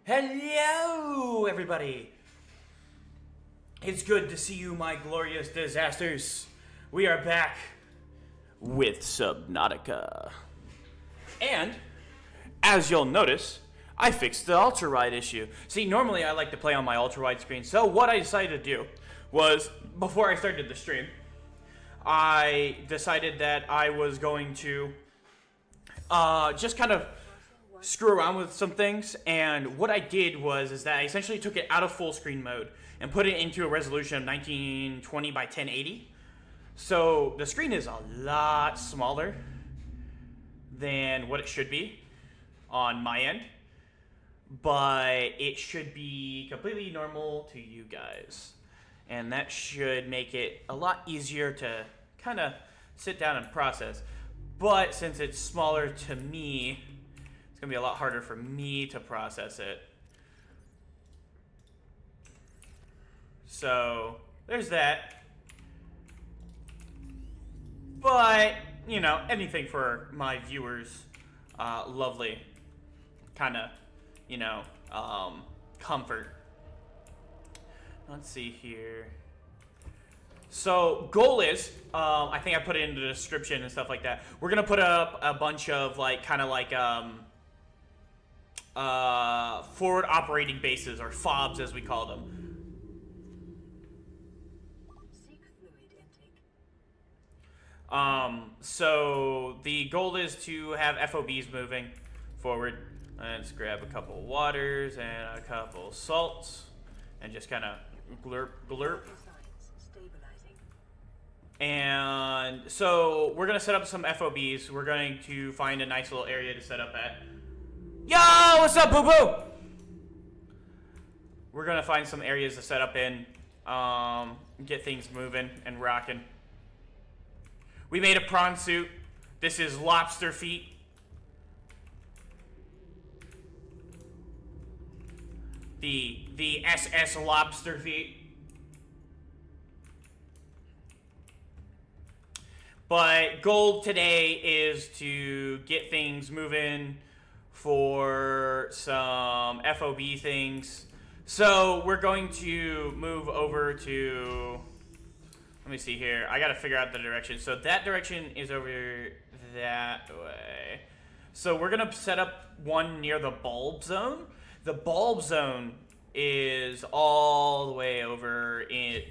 Hello, everybody. It's good to see you, my glorious disasters. We are back with Subnautica. And, as you'll notice, I fixed the ultra-wide issue. See, normally I like to play on my ultra-wide screen, so what I decided to do was, before I started the stream, I decided that I was going to just kind of screw around with some things, and what I did was that I essentially took it out of full screen mode and put it into a resolution of 1920 by 1080. So the screen is a lot smaller than what it should be on my end, but it should be completely normal to you guys, and that should make it a lot easier to kind of sit down and process. But since it's smaller to me, it's gonna be a lot harder for me to process it. So there's that. But, you know, anything for my viewers, lovely kind of, you know, comfort. Let's see here. So goal is, I think I put it in the description and stuff like that. We're gonna put up a bunch of like, kind of like forward operating bases, or FOBs as we call them. So the goal is to have FOBs moving forward. Let's grab a couple waters and a couple salts and just kind of glurp glurp. And so we're gonna set up some FOBs. We're going to find a nice little area to set up at. Yo, what's up, boo-boo? We're gonna find some areas to set up in, get things moving and rocking. We made a prawn suit. This is lobster feet. The SS lobster feet. But goal today is to get things moving for some FOB things. So we're going to move over to, let me see here. I gotta figure out the direction. So that direction is over that way. So we're gonna set up one near the bulb zone. The bulb zone is all the way over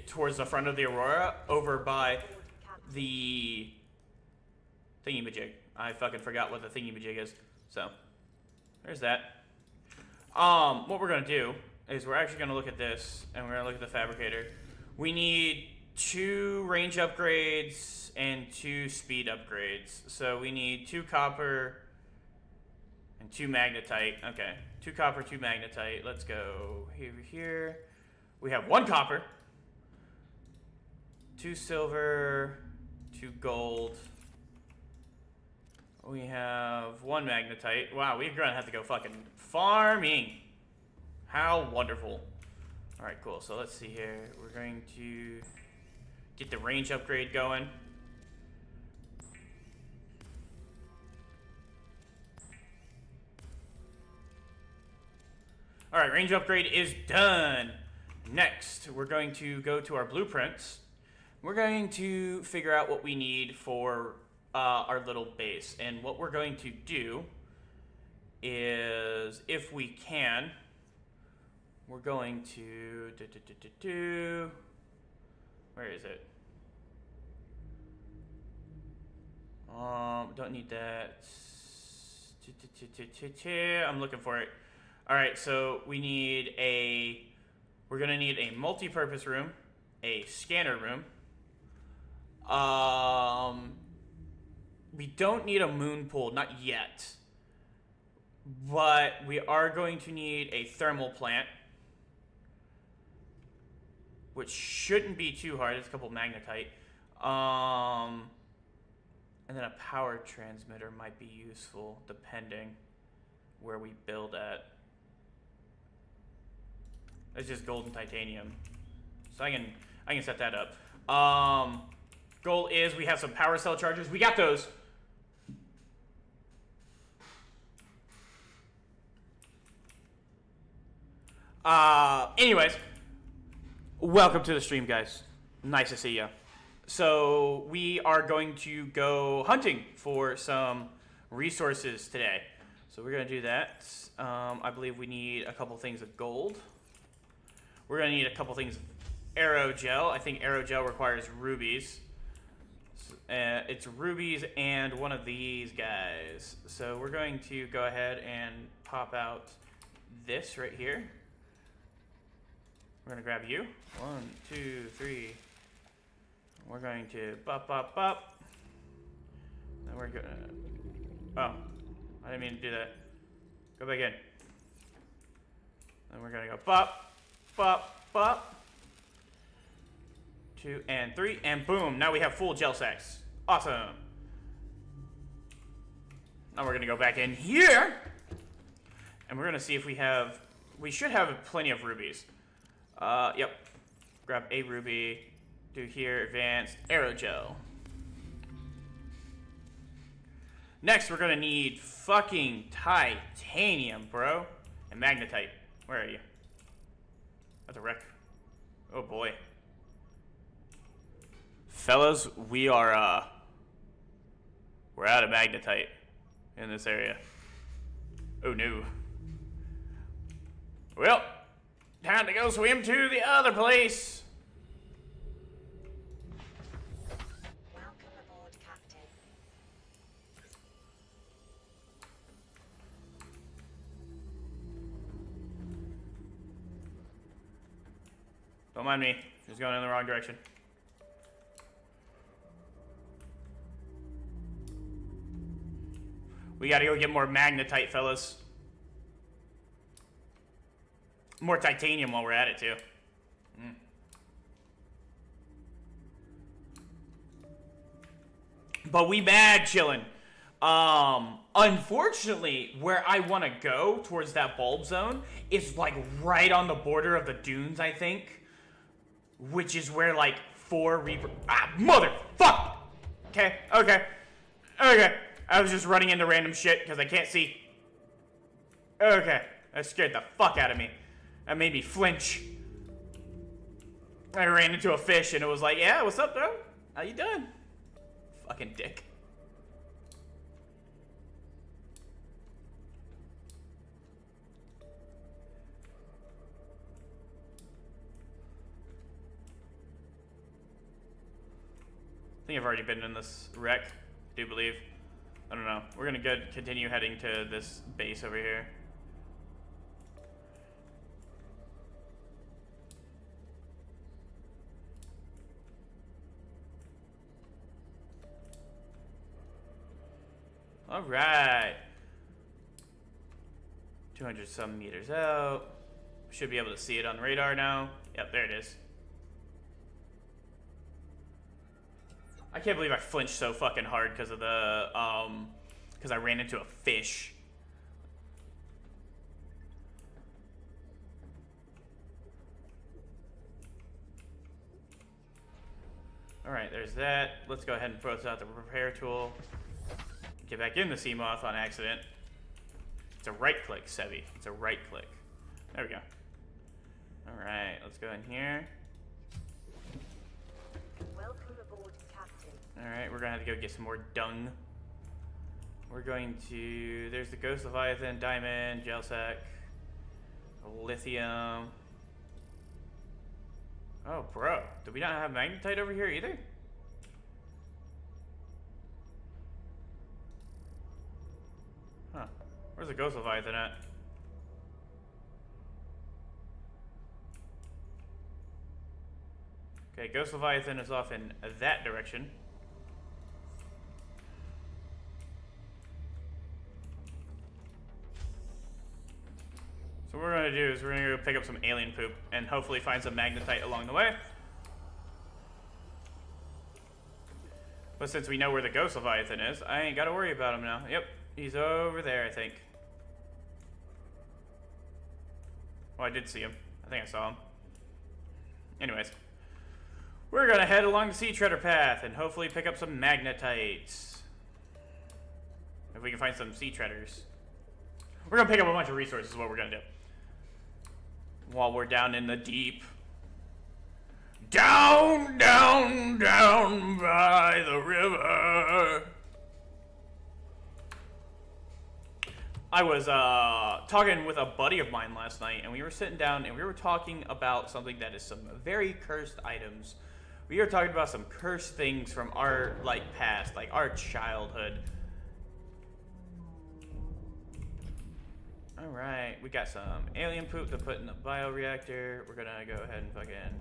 towards the front of the Aurora, over by the thingy-majig. I fucking forgot what the thingy-majig is. So, there's that. What we're gonna do is we're actually gonna look at this, and we're gonna look at the fabricator. We need 2 range upgrades and 2 speed upgrades. So we need 2 copper and 2 magnetite. Okay, 2 copper, 2 magnetite. Let's go here. We have 1 copper, 2 silver, 2 gold. We have 1 magnetite. Wow, we're gonna have to go fucking farming. How wonderful. Alright, cool. So let's see here. We're going to get the range upgrade going. Alright, range upgrade is done. Next, we're going to go to our blueprints. We're going to figure out what we need for our little base. And what we're going to do is, if we can, we're going to... Where is it? Don't need that. I'm looking for it. Alright, so we're gonna need a multi-purpose room, a scanner room. We don't need a moon pool, not yet. But we are going to need a thermal plant, which shouldn't be too hard. It's a couple magnetite. And then a power transmitter might be useful, depending where we build at. It's just gold and titanium, so I can set that up. Goal is we have some power cell chargers. We got those. Anyways, welcome to the stream, guys. Nice to see you. So we are going to go hunting for some resources today. So we're gonna do that. I believe we need a couple things of gold. We're gonna need a couple things of aerogel. I think aerogel requires rubies. It's rubies and one of these guys. So we're going to go ahead and pop out this right here. We're gonna grab you. 1, 2, 3. We're going to bop, bop, bop. Then we're gonna... Oh, I didn't mean to do that. Go back in. Then we're gonna go bop, bop, bop. 2 and 3, and boom, now we have full gel sacks. Awesome. Now we're gonna go back in here, and we're gonna see if we should have plenty of rubies. Yep. Grab a ruby, do here, advanced, aerogel. Next, we're gonna need fucking titanium, bro. And magnetite. Where are you? That's a wreck. Oh boy. Fellas, we're out of magnetite in this area. Oh no. Well, time to go swim to the other place. Welcome aboard, Captain. Don't mind me. Just going in the wrong direction. We gotta go get more magnetite, fellas. More titanium while we're at it, too. But we mad chillin'. Unfortunately, where I want to go towards that bulb zone is like right on the border of the dunes, I think. Which is where like 4 Reaper... Ah, motherfuck! Okay. I was just running into random shit because I can't see. Okay. That scared the fuck out of me. That made me flinch. I ran into a fish and it was like, yeah, what's up, bro? How you doing? Fucking dick. think I've already been in this wreck, I do believe. I don't know. We're gonna continue heading to this base over here. All right. 200 some meters out. Should be able to see it on the radar now. Yep, there it is. I can't believe I flinched so fucking hard because of the, because I ran into a fish. Alright, there's that. Let's go ahead and throw out the repair tool. Get back in the sea moth on accident. It's a right click, Sevi. It's a right click. There we go. Alright, let's go in here. Welcome aboard, Captain. Alright, we're gonna have to go get some more dung. We're going to... There's the Ghost Leviathan, Diamond, Gel Sack, Lithium. Oh, bro. Do we not have Magnetite over here either? Huh. Where's the Ghost Leviathan at? Okay, Ghost Leviathan is off in that direction. So what we're gonna do is we're gonna go pick up some alien poop and hopefully find some magnetite along the way. But since we know where the Ghost Leviathan is, I ain't gotta worry about him now. Yep, he's over there, I think. Oh, I did see him. I think I saw him. Anyways. We're gonna head along the Sea Treader path and hopefully pick up some magnetites. If we can find some sea treaders. We're gonna pick up a bunch of resources is what we're gonna do. While we're down in the deep. Down, down, down by the river. I was talking with a buddy of mine last night, and we were sitting down and we were talking about something that is some very cursed items. We were talking about some cursed things from our past, like our childhood. All right, we got some alien poop to put in the bioreactor. We're gonna go ahead and fucking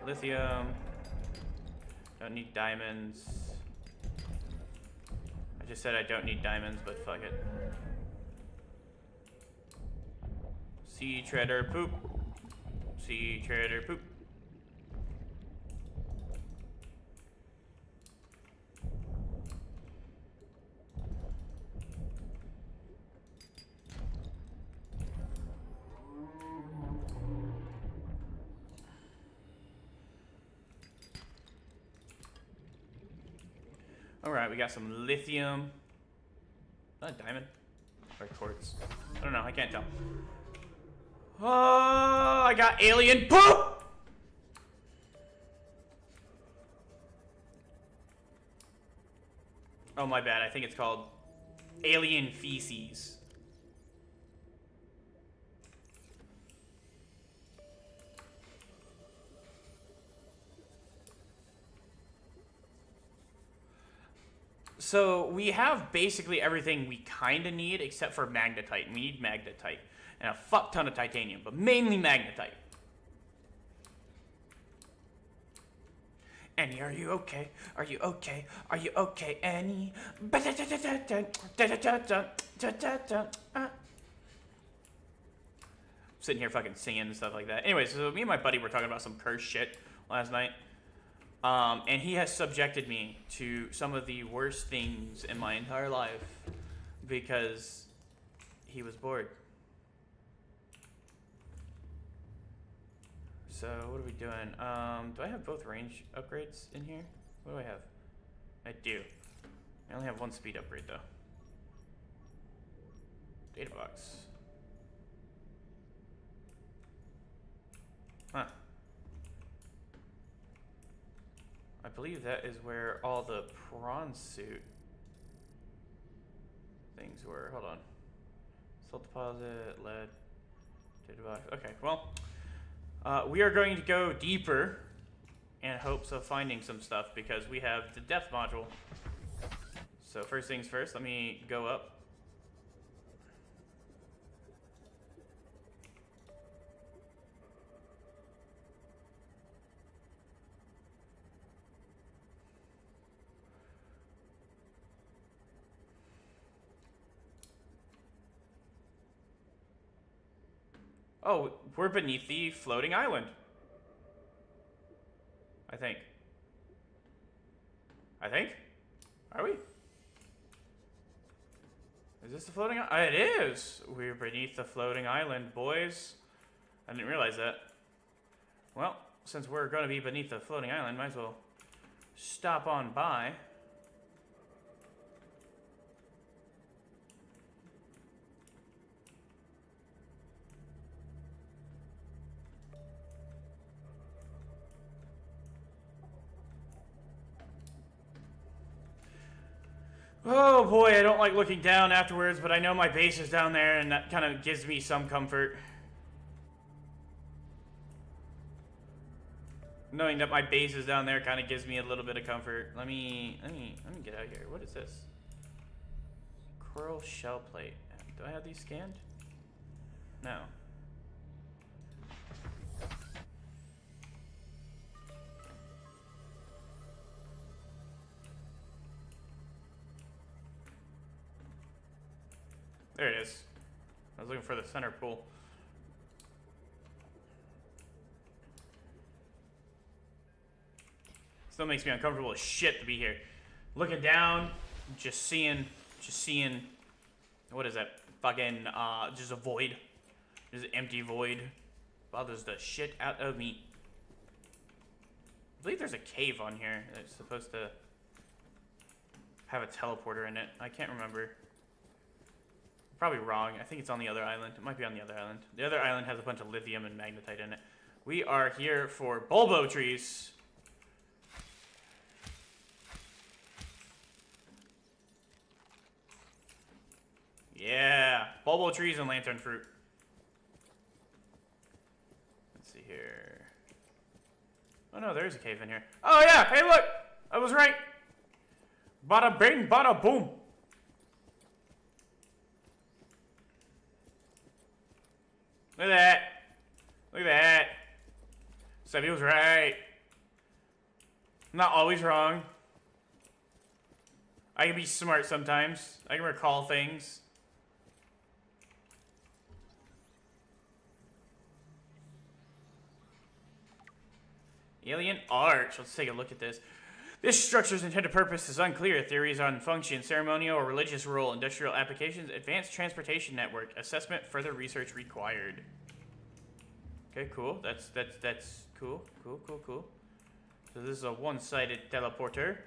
lithium. Don't need diamonds. I just said I don't need diamonds, but fuck it. Sea treader poop. Sea treader poop. Alright, we got some lithium. Not a diamond. Or quartz. I don't know, I can't tell. Oh, I got alien poop! Oh, my bad. I think it's called alien feces. So we have basically everything we kind of need except for magnetite. We need magnetite and a fuck ton of titanium, but mainly magnetite. Annie, are you okay? Are you okay? Are you okay, Annie? Sitting here fucking singing and stuff like that. Anyways, so me and my buddy were talking about some cursed shit last night. And he has subjected me to some of the worst things in my entire life because he was bored. So what are we doing? Do I have both range upgrades in here? What do I have? I do. I only have one speed upgrade though. Data box. Huh. I believe that is where all the prawn suit things were. Hold on. Salt deposit, lead, data box. Okay, well, we are going to go deeper in hopes of finding some stuff because we have the depth module. So first things first, let me go up. Oh, we're beneath the floating island. I think. Are we? Is this the floating island? It is! We're beneath the floating island, boys. I didn't realize that. Well, since we're going to be beneath the floating island, might as well stop on by. Oh boy, I don't like looking down afterwards, but I know my base is down there, and that kind of gives me some comfort. Knowing that my base is down there kind of gives me a little bit of comfort. Let me get out of here. What is this? Coral shell plate. Do I have these scanned? No. There it is. I was looking for the center pool. Still makes me uncomfortable as shit to be here. Looking down, just seeing, what is that? Fucking, just a void. Just an empty void. Bothers the shit out of me. I believe there's a cave on here that's supposed to have a teleporter in it. I can't remember. Probably wrong. I think it's on the other island. It might be on the other island. The other island has a bunch of lithium and magnetite in it. We are here for bulbo trees. Yeah, bulbo trees and lantern fruit. Let's see here. Oh no, there is a cave in here. Oh yeah, hey look! I was right. Bada bing, bada boom. Look at that. Look at that. Said he was right. I'm not always wrong. I can be smart sometimes. I can recall things. Alien arch. Let's take a look at this. This structure's intended purpose is unclear. Theories on function, ceremonial or religious role, industrial applications, advanced transportation network, assessment, further research required. Okay, cool. That's cool. Cool. So this is a one-sided teleporter.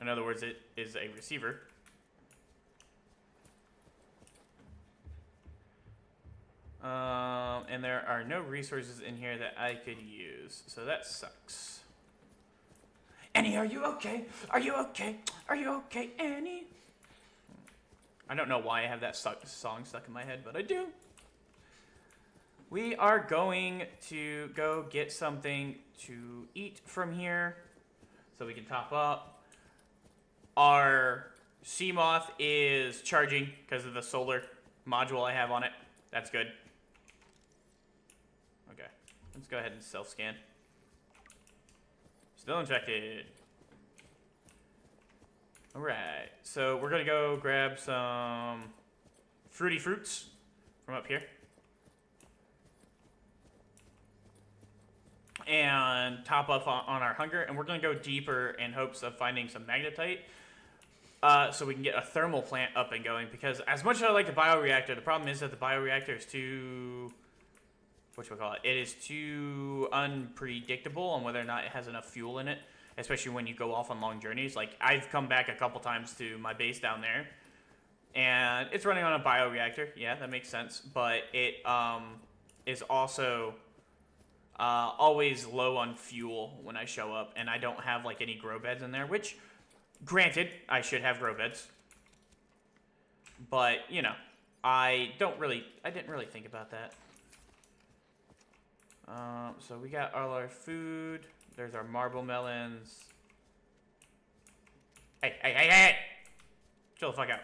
In other words, it is a receiver. And there are no resources in here that I could use, so that sucks. Annie, are you okay? Are you okay? Are you okay, Annie? I don't know why I have that song stuck in my head, but I do. We are going to go get something to eat from here so we can top up. Our Seamoth is charging because of the solar module I have on it. That's good. Okay, let's go ahead and self-scan. Still infected. Alright, so we're gonna go grab some fruity fruits from up here. And top up on our hunger, and we're gonna go deeper in hopes of finding some magnetite. So we can get a thermal plant up and going, because as much as I like the bioreactor, the problem is that the bioreactor is too, it is too unpredictable on whether or not it has enough fuel in it, especially when you go off on long journeys. Like, I've come back a couple times to my base down there, and it's running on a bioreactor. Yeah, that makes sense, but it is also always low on fuel when I show up, and I don't have like any grow beds in there, which, granted, I should have grow beds, but you know, I didn't really think about that. So we got all our food. There's our marble melons. Hey! Chill the fuck out.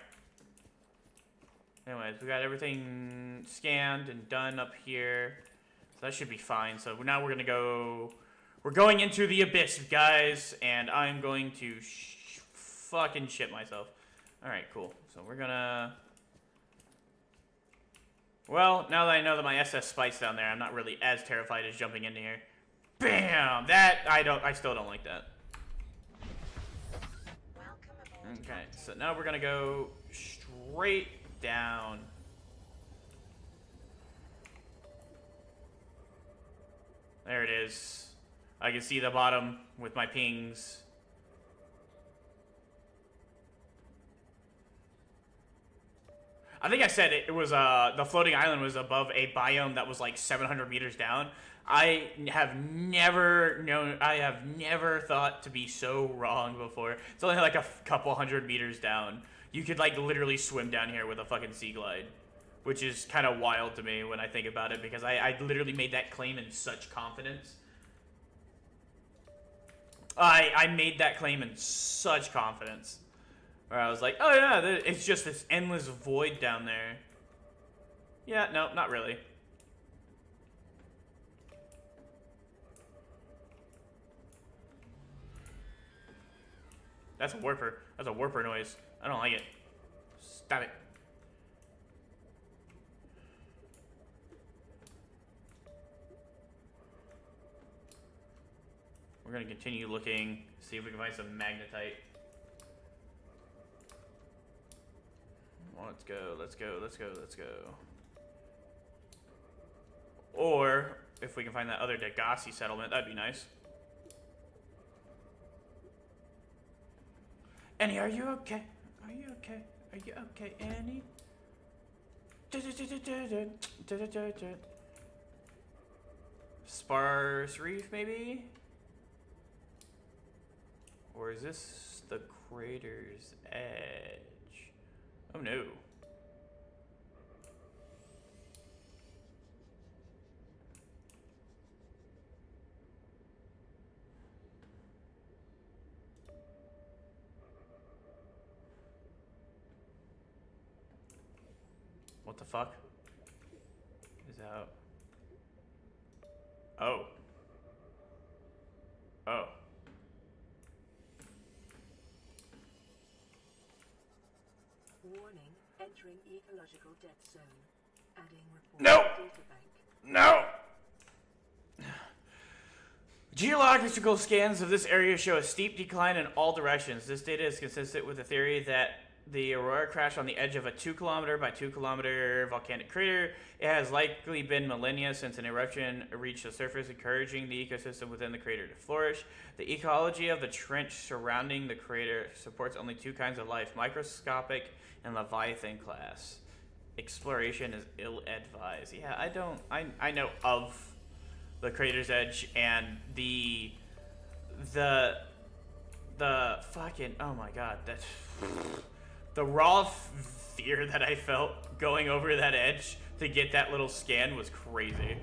Anyways, we got everything scanned and done up here. So that should be fine. So now we're gonna go... We're going into the abyss, guys. And I'm going to fucking shit myself. Alright, cool. So we're gonna... Well, now that I know that my SS Spike's down there, I'm not really as terrified as jumping into here. Bam! That, I still don't like that. Okay, so now we're gonna go straight down. There it is. I can see the bottom with my pings. I think I said it was the floating island was above a biome that was like 700 meters down. I have never thought to be so wrong before. It's only like a couple hundred meters down. You could like literally swim down here with a fucking sea glide, which is kind of wild to me when I think about it, because I literally made that claim in such confidence. I made that claim in such confidence. Where I was like, oh yeah, it's just this endless void down there. Yeah, no, not really. That's a warper. That's a warper noise. I don't like it. Stop it. We're gonna continue looking, see if we can find some magnetite. Let's go, let's go, let's go, let's go. Or, if we can find that other Degassi settlement, that'd be nice. Annie, are you okay? Are you okay? Are you okay, Annie? Sparse Reef, maybe? Or is this the crater's edge? Oh no. What the fuck? Is out. Oh. Oh. Warning, entering ecological dead zone. Adding report No! to databank. No! Geological scans of this area show a steep decline in all directions. This data is consistent with the theory that the aurora crashed on the edge of a 2 kilometer by 2 kilometer volcanic crater. It has likely been millennia since an eruption reached the surface, encouraging the ecosystem within the crater to flourish. The ecology of the trench surrounding the crater supports only 2 kinds of life, microscopic and Leviathan class. Exploration is ill-advised. Yeah, I know of the crater's edge and the fucking, oh my god, that's the raw fear that I felt going over that edge to get that little scan was crazy.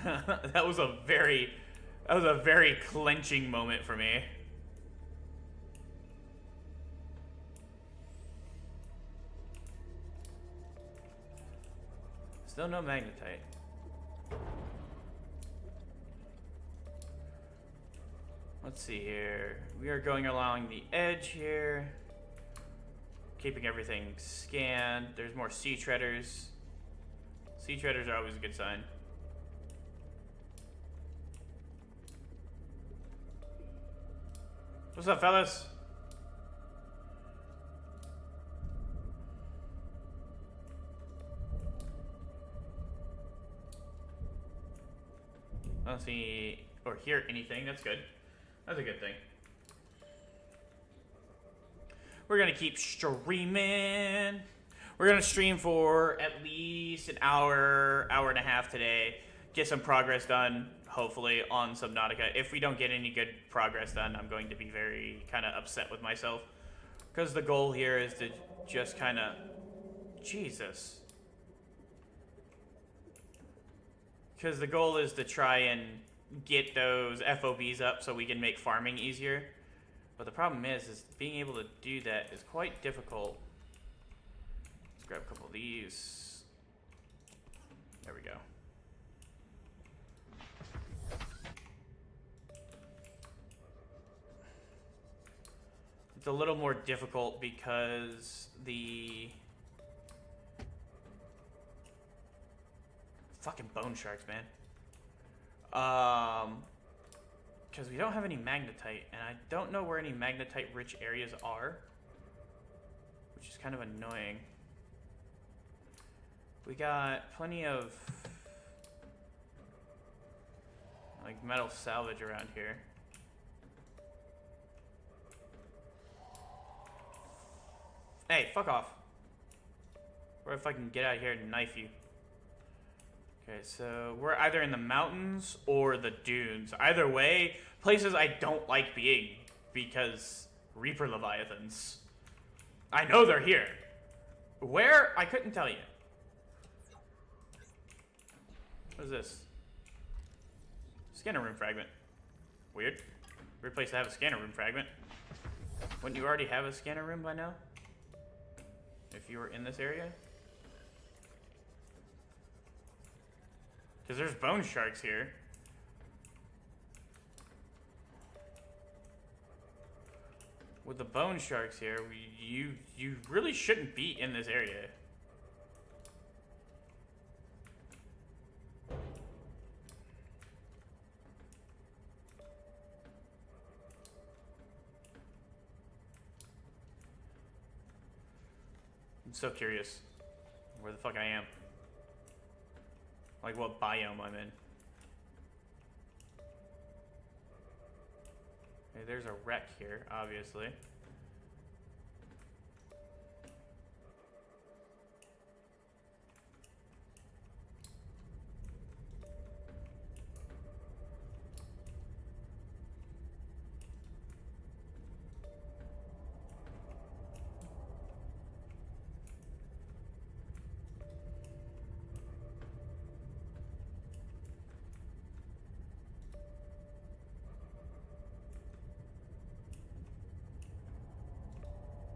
That was a very clenching moment for me. Still no magnetite. Let's see here. We are going along the edge here, keeping everything scanned. There's more sea treaders. Sea treaders are always a good sign. What's up, fellas? I don't see or hear anything. That's good. That's a good thing. We're gonna keep streaming. We're gonna stream for at least an hour, hour and a half today. Get some progress done, hopefully, on Subnautica. If we don't get any good progress done, I'm going to be very kind of upset with myself. Because the goal here is to just kind of Jesus. Because the goal is to try and get those FOBs up so we can make farming easier. But the problem is being able to do that is quite difficult. Let's grab a couple of these. There we go. It's a little more difficult because the fucking bone sharks, man. Because we don't have any magnetite, and I don't know where any magnetite-rich areas are, which is kind of annoying. We got plenty of like metal salvage around here. Hey, fuck off. Or if I can get out of here and knife you. Okay, so we're either in the mountains or the dunes. Either way, places I don't like being because Reaper Leviathans. I know they're here. Where? I couldn't tell you. What is this? Scanner room fragment. Weird. Weird place to have a scanner room fragment. Wouldn't you already have a scanner room by now? If you were in this area? Because there's bone sharks here. With the bone sharks here, you really shouldn't be in this area. I'm so curious where the fuck I am. Like what biome I'm in. Okay, there's a wreck here, obviously.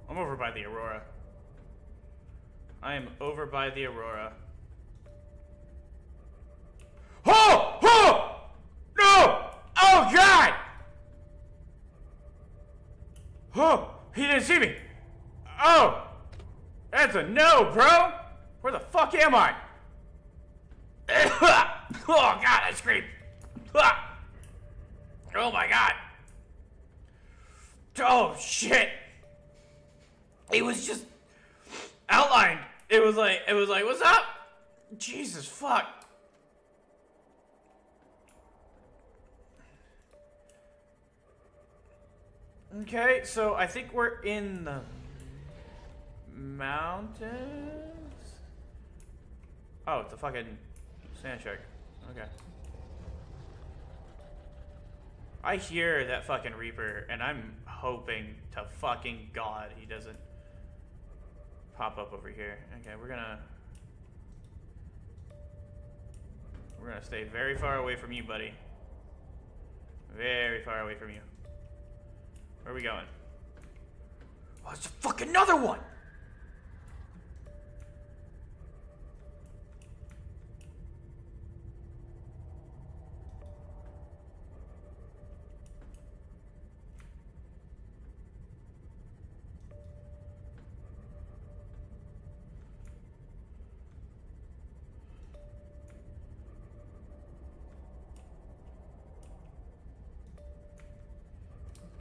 I'm over by the Aurora. I am over by the Aurora. Oh! Oh! No! Oh, God! Oh! He didn't see me! Oh! That's a no, bro! Where the fuck am I? Oh, God, I screamed! Oh, my God! Oh, shit! It was just outlined. It was like, what's up? Jesus fuck. Okay, so I think we're in the mountains. Oh, it's a fucking sand shark. Okay. I hear that fucking Reaper, and I'm hoping to fucking God he doesn't pop up over here. Okay, we're gonna stay very far away from you, buddy. Very far away from you. Where are we going? Oh, it's a fucking another one!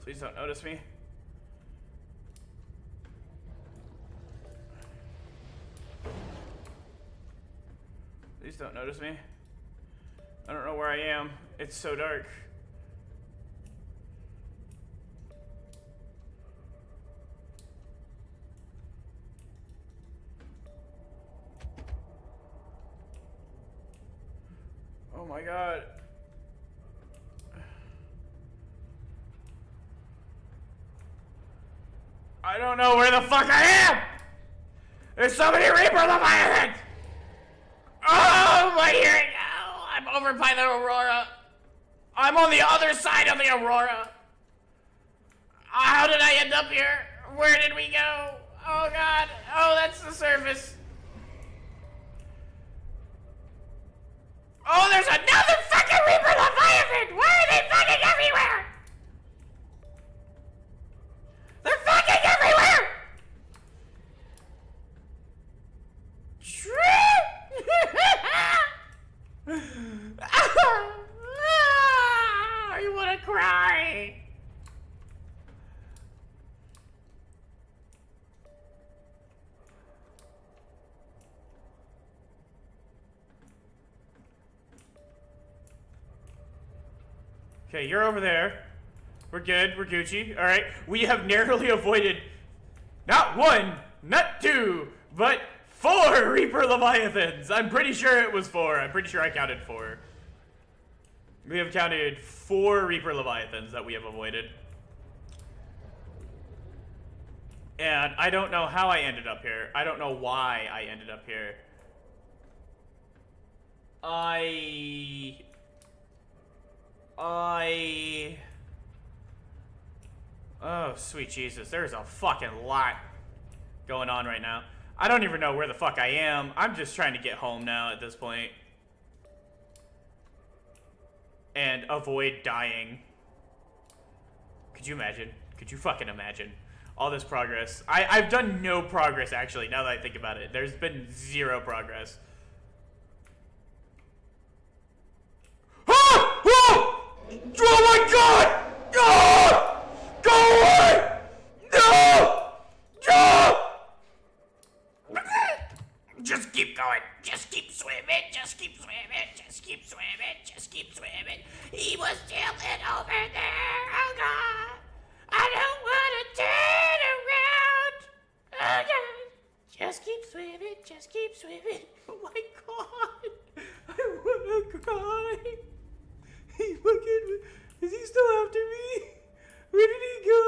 Please don't notice me. Please don't notice me. I don't know where I am. It's so dark. Oh my God. I don't know where the fuck I am! There's so many Reaper Leviathans! Oh, my hearing! Oh, I'm over by the Aurora. I'm on the other side of the Aurora. How did I end up here? Where did we go? Oh, God. Oh, that's the surface. Oh, there's another fucking Reaper Leviathan! Why are they fucking everywhere? They're fucking everywhere! I wanna cry. Okay, you're over there. We're good. We're Gucci. All right. We have narrowly avoided not one, not two, but 4 Reaper Leviathans. I'm pretty sure it was 4. I'm pretty sure I counted 4. We have counted 4 Reaper Leviathans that we have avoided. And I don't know how I ended up here. I don't know why I ended up here. Oh, sweet Jesus. There's a fucking lot going on right now. I don't even know where the fuck I am. I'm just trying to get home now at this point. And avoid dying. Could you imagine? Could you fucking imagine? All this progress. I've done no progress, actually, now that I think about it. There's been 0 progress. Ah! Oh! Oh my god! Ah! Go away! No! No! Just keep going. Just keep swimming. Just keep swimming. Just keep swimming. Just keep swimming. He was chilling over there. Oh god. I don't want to turn around. Oh god. Just keep swimming. Just keep swimming. Oh my god. I want to cry. He fucking... Is he still after me? Where did he go?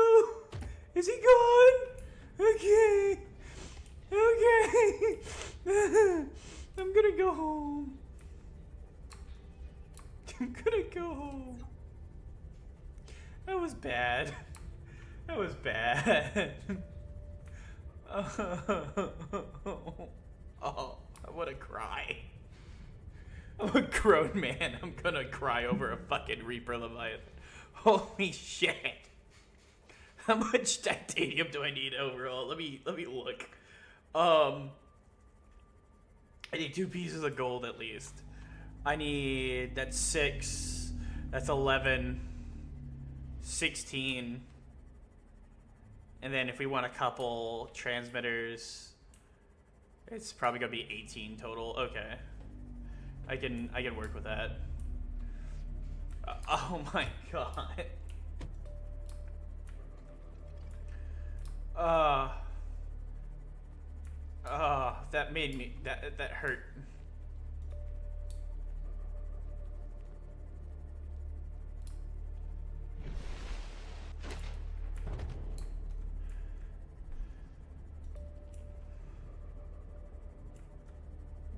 Is he gone? Okay. Okay. I'm gonna go home. I'm gonna go home. That was bad. That was bad. Oh, I wanna cry. I'm a grown man. I'm gonna cry over a fucking Reaper Leviathan. Holy shit. How much titanium do I need overall? Let me look. I need 2 pieces of gold at least. I need, that's 6, that's 11, 16. And then if we want a couple transmitters, it's probably gonna be 18 total. Okay. I can work with that. Oh my god. That made me, that hurt.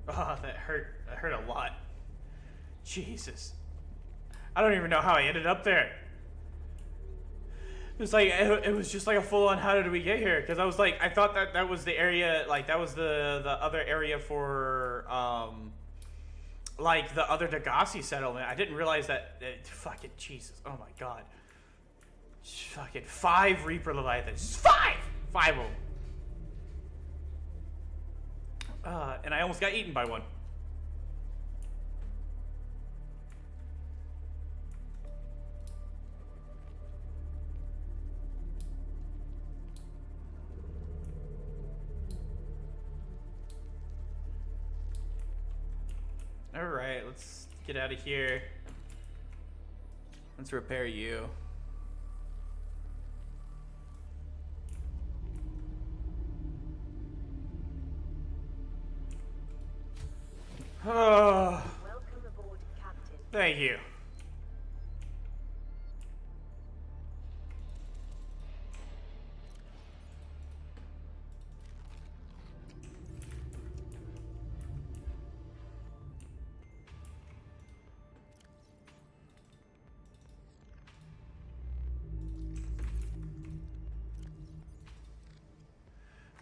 Oh, that hurt. That hurt a lot. Jesus. I don't even know how I ended up there. It was like, it was just like a full-on how did we get here? Because I was like, I thought that was the area, like that was the other area for, like the other Degassi settlement. I didn't realize that, fucking Jesus, oh my god. Fucking 5 Reaper Leviathans. 5 of them. And I almost got eaten by one. Alright, let's get out of here. Let's repair you. Oh. Welcome aboard, Captain. Thank you.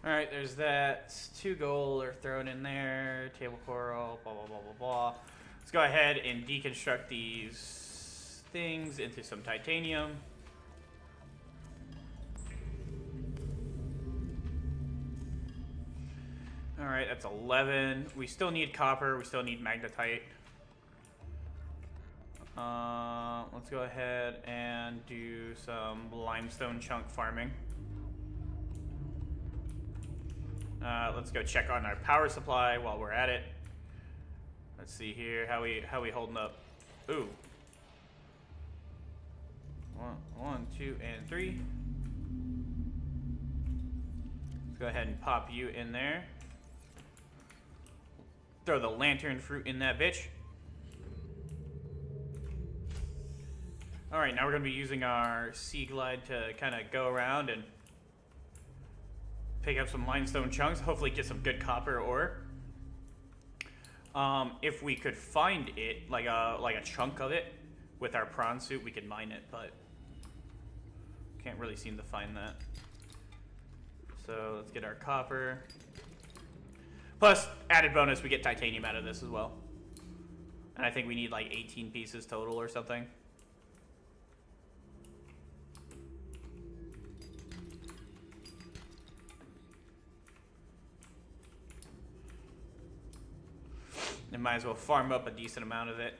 Alright, there's that. 2 gold are thrown in there. Table coral, blah, blah, blah, blah, blah. Let's go ahead and deconstruct these things into some titanium. Alright, that's 11. We still need copper. We still need magnetite. Let's go ahead and do some limestone chunk farming. Let's go check on our power supply while we're at it. Let's see here how we holding up. Ooh. 1, 2, and 3. Let's go ahead and pop you in there. Throw the lantern fruit in that bitch. Alright, now we're going to be using our sea glide to kind of go around and pick up some limestone chunks, hopefully get some good copper ore. If we could find it, like a chunk of it, with our prawn suit, we could mine it, but can't really seem to find that. So let's get our copper. Plus, added bonus, we get titanium out of this as well. And I think we need like 18 pieces total or something. And might as well farm up a decent amount of it.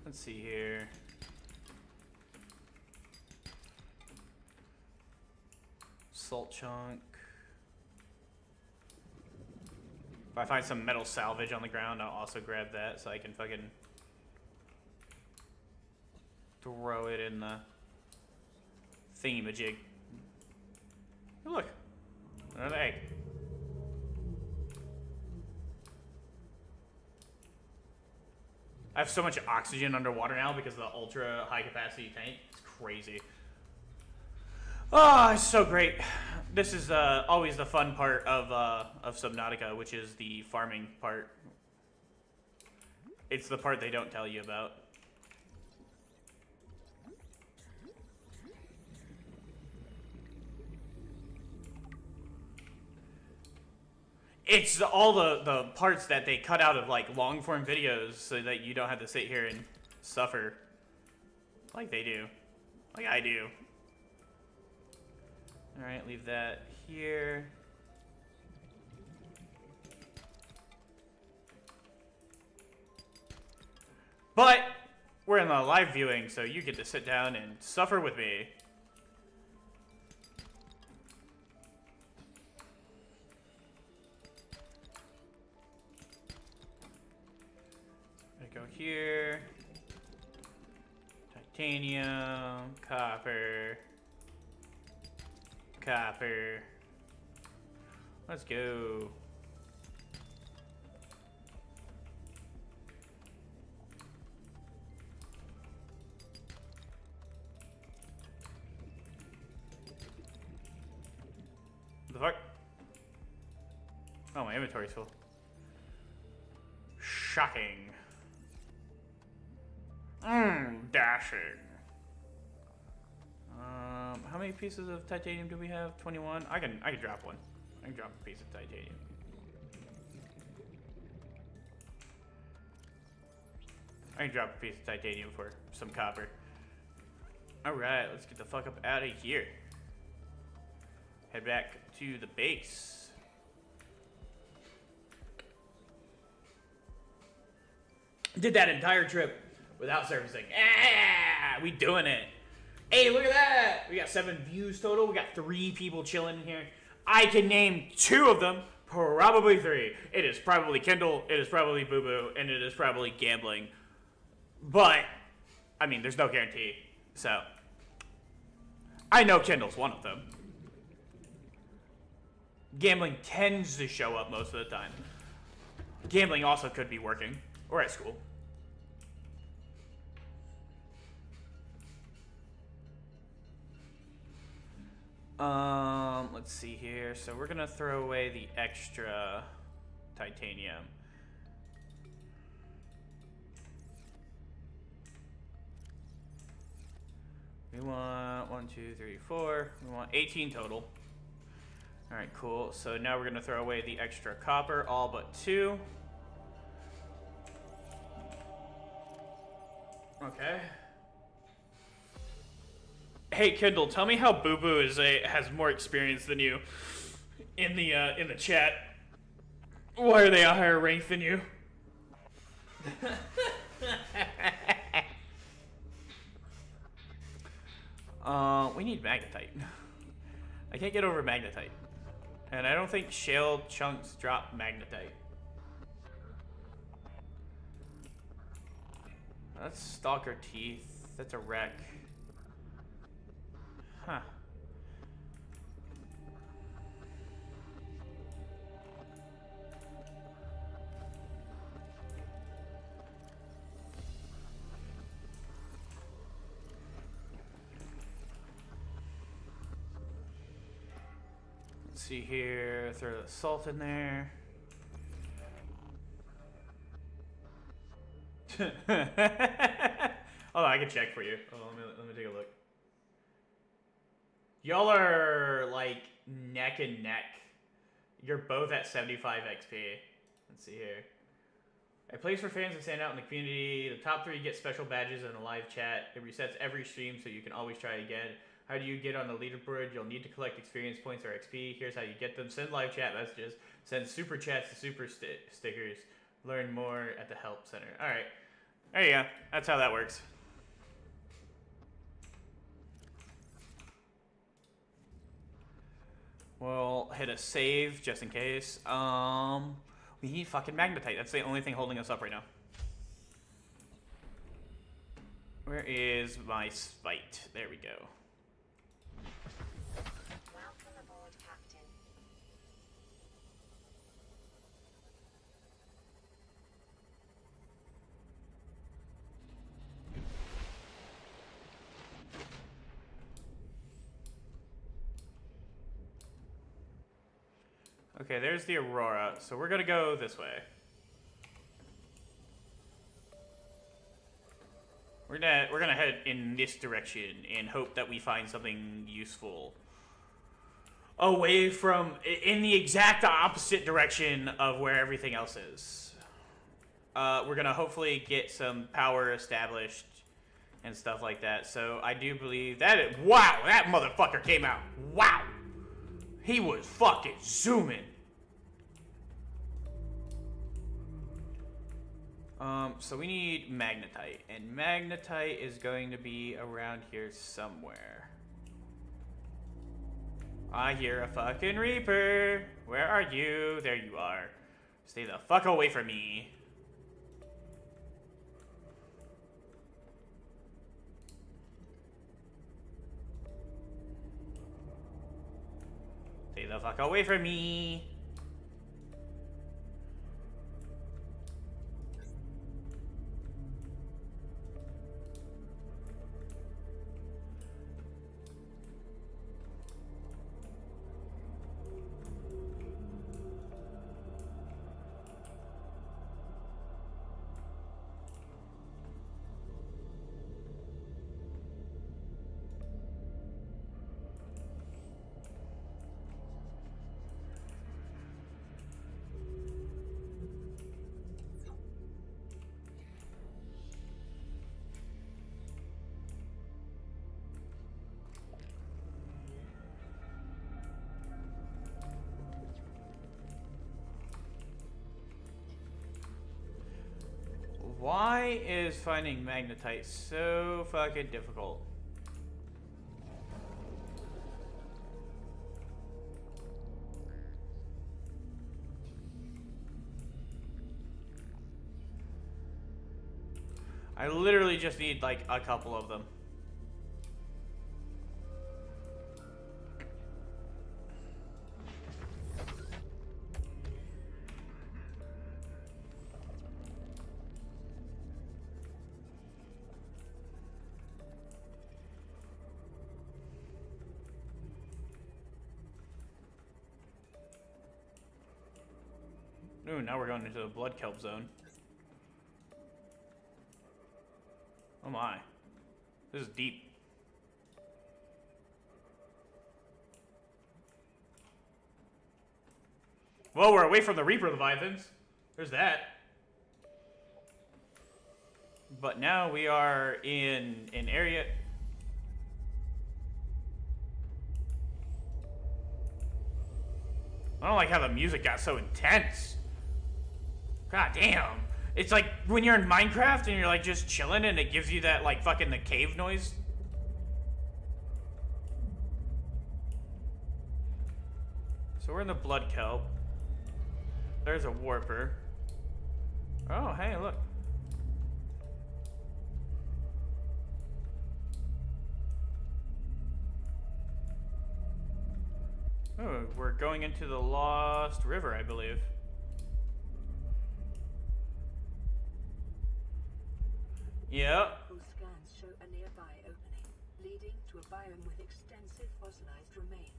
Let's see here. Salt chunk. If I find some metal salvage on the ground, I'll also grab that so I can fucking throw it in the thingamajig. Oh, look, another egg. I have so much oxygen underwater now because of the ultra high capacity tank. It's crazy. Oh, it's so great. This is always the fun part of Subnautica, which is the farming part. It's the part they don't tell you about. It's all the parts that they cut out of like long form videos so that you don't have to sit here and suffer like they do, like I do. All right, leave that here. But we're in the live viewing, so you get to sit down and suffer with me. Go here. Titanium, copper, copper. Let's go. What the fuck? Oh, my inventory's full. Shocking. Dashing. How many pieces of titanium do we have? 21. I can drop one. I can drop a piece of titanium. I can drop a piece of titanium for some copper. Alright, let's get the fuck up out of here. Head back to the base. Did that entire trip without servicing. Ah, we doing it. Hey, look at that. We got 7 views total. We got 3 people chilling in here. I can name 2 of them, probably 3. It is probably Kendall, it is probably Boo Boo, and it is probably gambling. But, I mean, there's no guarantee. So, I know Kendall's one of them. Gambling tends to show up most of the time. Gambling also could be working, or at school. Let's see here. So we're gonna throw away the extra titanium. We want 1, 2, 3, 4. We want 18 total. Alright, cool. So now we're going to throw away the extra copper, all but 2. Okay. Hey Kendall, tell me how Boo Boo has more experience than you in the chat. Why are they a higher rank than you? We need magnetite. I can't get over magnetite. And I don't think shale chunks drop magnetite. That's stalker teeth. That's a wreck. Huh. Let's see here. Throw the salt in there. Oh, I can check for you. Oh, let me take a look. Y'all are like neck and neck. You're both at 75 XP. Let's see here. A place for fans to stand out in the community. The top 3 get special badges and a live chat. It resets every stream, so you can always try again. How do you get on the leaderboard? You'll need to collect experience points or XP. Here's how you get them. Send live chat messages. Send super chats to super stickers. Learn more at the help center. All right. There you go. That's how that works. We'll hit a save just in case. We need fucking magnetite. That's the only thing holding us up right now. Where is my spite? There we go. Welcome aboard, Captain. Okay, there's the Aurora. So we're gonna go this way. We're gonna head in this direction and hope that we find something useful. Away from, in the exact opposite direction of where everything else is. We're gonna hopefully get some power established and stuff like that. So I do believe that wow, that motherfucker came out. Wow. He was fucking zooming. So we need magnetite, and magnetite is going to be around here somewhere. I hear a fucking Reaper. Where are you? There you are. Stay the fuck away from me. Stay the fuck away from me. Why is finding magnetite so fucking difficult? I literally just need like a couple of them. Ooh, now we're going into the blood kelp zone. Oh my. This is deep. Well, we're away from the Reaper Leviathans. There's that. But now we are in an area... I don't like how the music got so intense. God damn. It's like when you're in Minecraft and you're like just chilling and it gives you that like fucking the cave noise. So we're in the blood kelp. There's a warper. Oh, hey, look. Oh, we're going into the Lost River, I believe. Yep. Scans show a nearby opening, leading to a biome with extensive fossilized remains.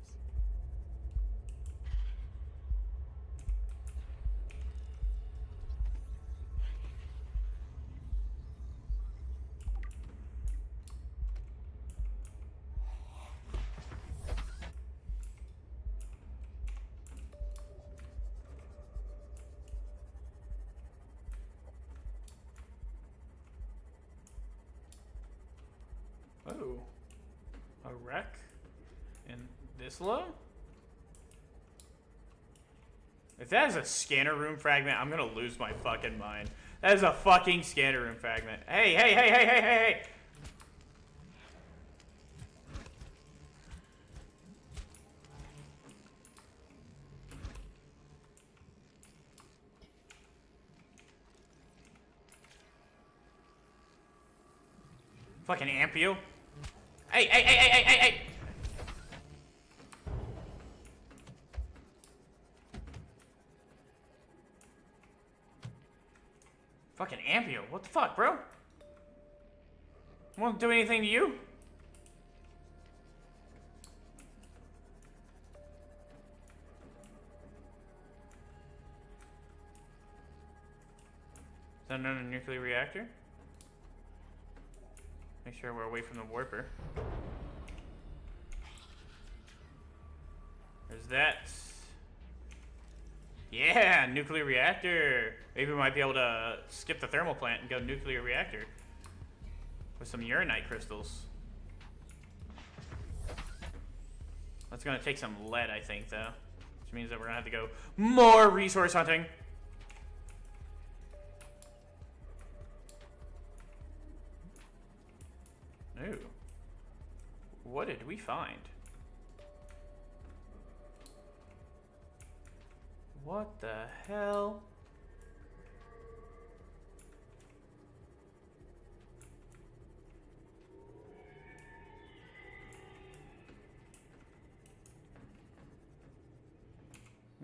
Oh. A wreck? And this low? If that is a scanner room fragment, I'm gonna lose my fucking mind. That is a fucking scanner room fragment. Hey, hey, hey, hey, hey, hey, hey! Fucking amp you. Hey, hey, hey, hey, hey, hey, hey! Fucking amp you. What the fuck, bro? Won't do anything to you? Is that another nuclear reactor? Make sure we're away from the warper. There's that. Yeah, nuclear reactor. Maybe we might be able to skip the thermal plant and go nuclear reactor. With some uranite crystals. That's gonna take some lead, I think, though. Which means that we're gonna have to go more resource hunting. Ooh. What did we find? What the hell?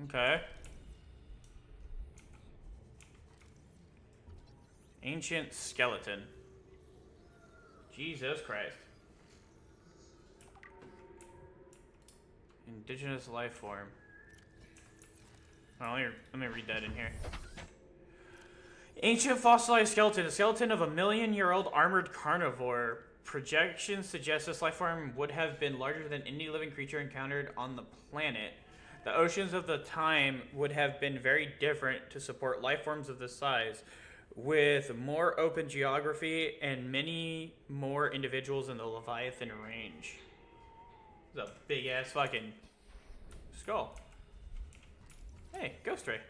Okay. Ancient skeleton. Jesus Christ. Indigenous life form. Oh, let me read that in here. Ancient fossilized skeleton. A skeleton of a million-year-old armored carnivore. Projections suggest this life form would have been larger than any living creature encountered on the planet. The oceans of the time would have been very different to support life forms of this size, with more open geography and many more individuals in the Leviathan range. It's a big-ass fucking skull. Hey, ghost ray.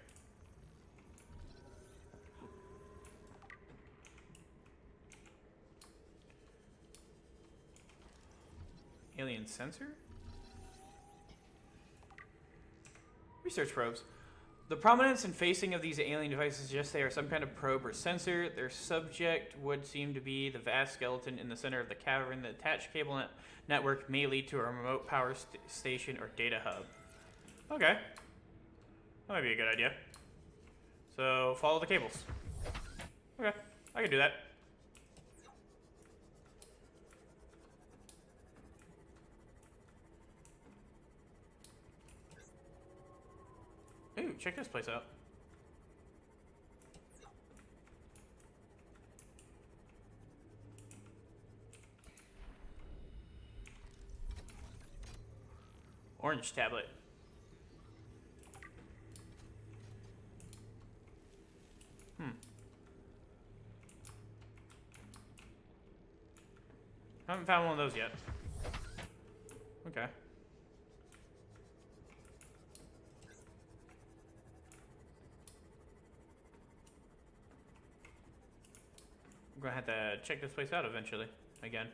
Alien sensor? Research probes. The prominence and facing of these alien devices suggests they are some kind of probe or sensor. Their subject would seem to be the vast skeleton in the center of the cavern. The attached cable network may lead to a remote power station or data hub. Okay. That might be a good idea. So, follow the cables. Okay, I can do that. Ooh, check this place out. Orange tablet. Haven't found one of those yet. Okay. I'm gonna have to check this place out eventually. Again.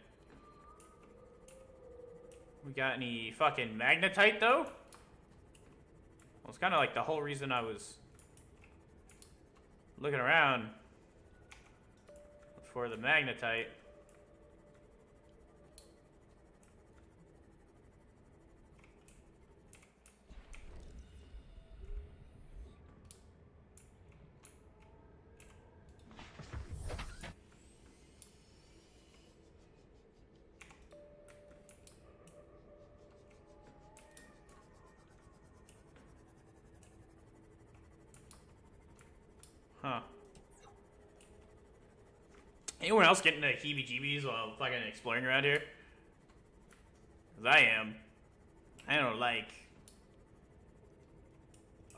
We got any fucking magnetite though? Well, it's kind of like the whole reason I was looking around for the magnetite. Huh. Anyone else getting the heebie-jeebies while fucking exploring around here? Because I am. I don't like...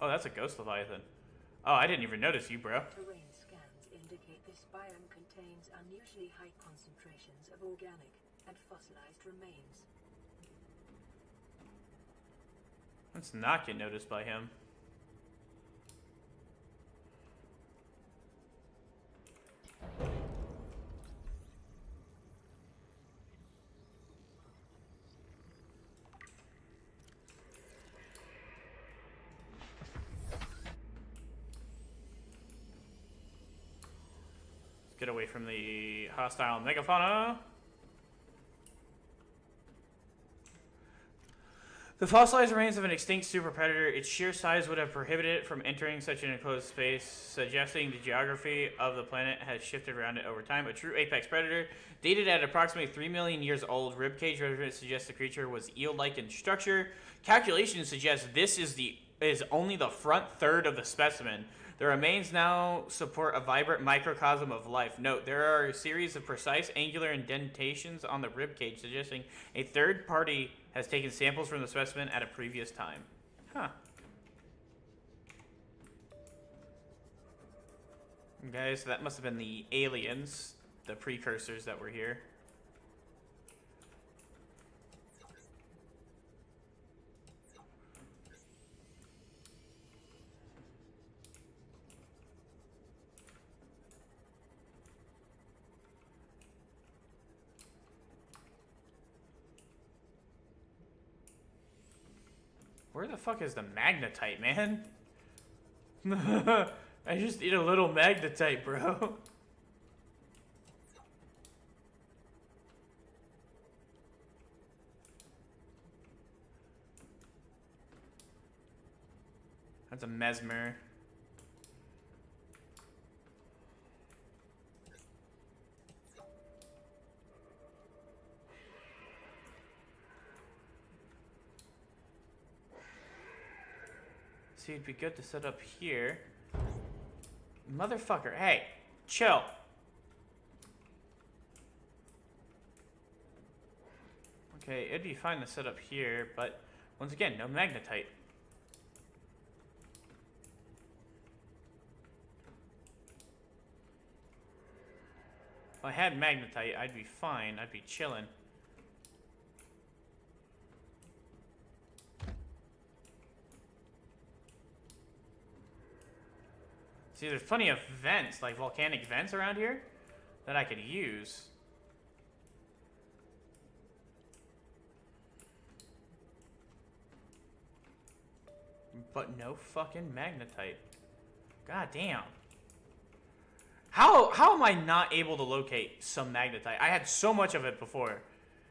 Oh, that's a ghost leviathan. Oh, I didn't even notice you, bro. Terrain scans indicate this biome contains unusually high concentrations of organic and fossilized remains. Let's not get noticed by him. Get away from the hostile megafauna. The fossilized remains of an extinct super predator, its sheer size would have prohibited it from entering such an enclosed space, suggesting the geography of the planet has shifted around it over time. A true apex predator, dated at approximately 3 million years old, ribcage measurement suggests the creature was eel-like in structure. Calculations suggest this is only the front third of the specimen. The remains now support a vibrant microcosm of life. Note, there are a series of precise angular indentations on the ribcage, suggesting a third party has taken samples from the specimen at a previous time. Huh. Okay, so that must have been the aliens, the precursors that were here. Where the fuck is the magnetite, man? I just need a little magnetite, bro. That's a mesmer. See, it'd be good to set up here. Motherfucker, hey, chill. Okay, it'd be fine to set up here, but once again, no magnetite. If I had magnetite, I'd be fine. I'd be chilling. See, there's plenty of vents, like volcanic vents around here, that I could use. But no fucking magnetite. God damn. How am I not able to locate some magnetite? I had so much of it before.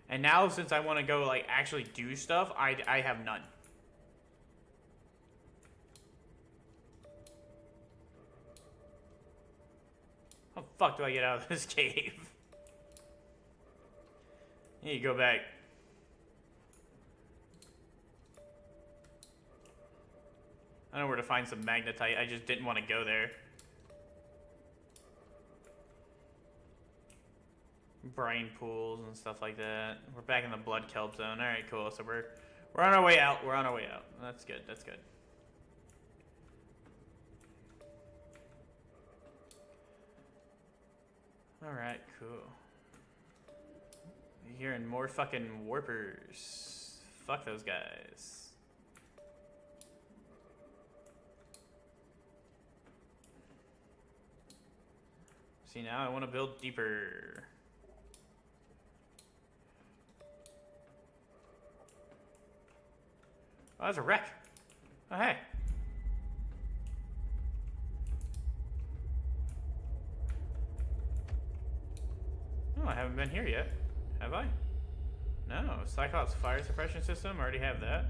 And now, since I want to go, like, actually do stuff, I have none. How the fuck do I get out of this cave? I need to go back. I know where to find some magnetite. I just didn't want to go there. Brine pools and stuff like that. We're back in the blood kelp zone. All right, cool. So we're on our way out. We're on our way out. That's good. That's good. Alright, cool. Hearing more fucking warpers. Fuck those guys. See, now I want to build deeper. Oh, that's a wreck. Oh, hey. Oh, I haven't been here yet. Have I? No. Cyclops fire suppression system. Already have that.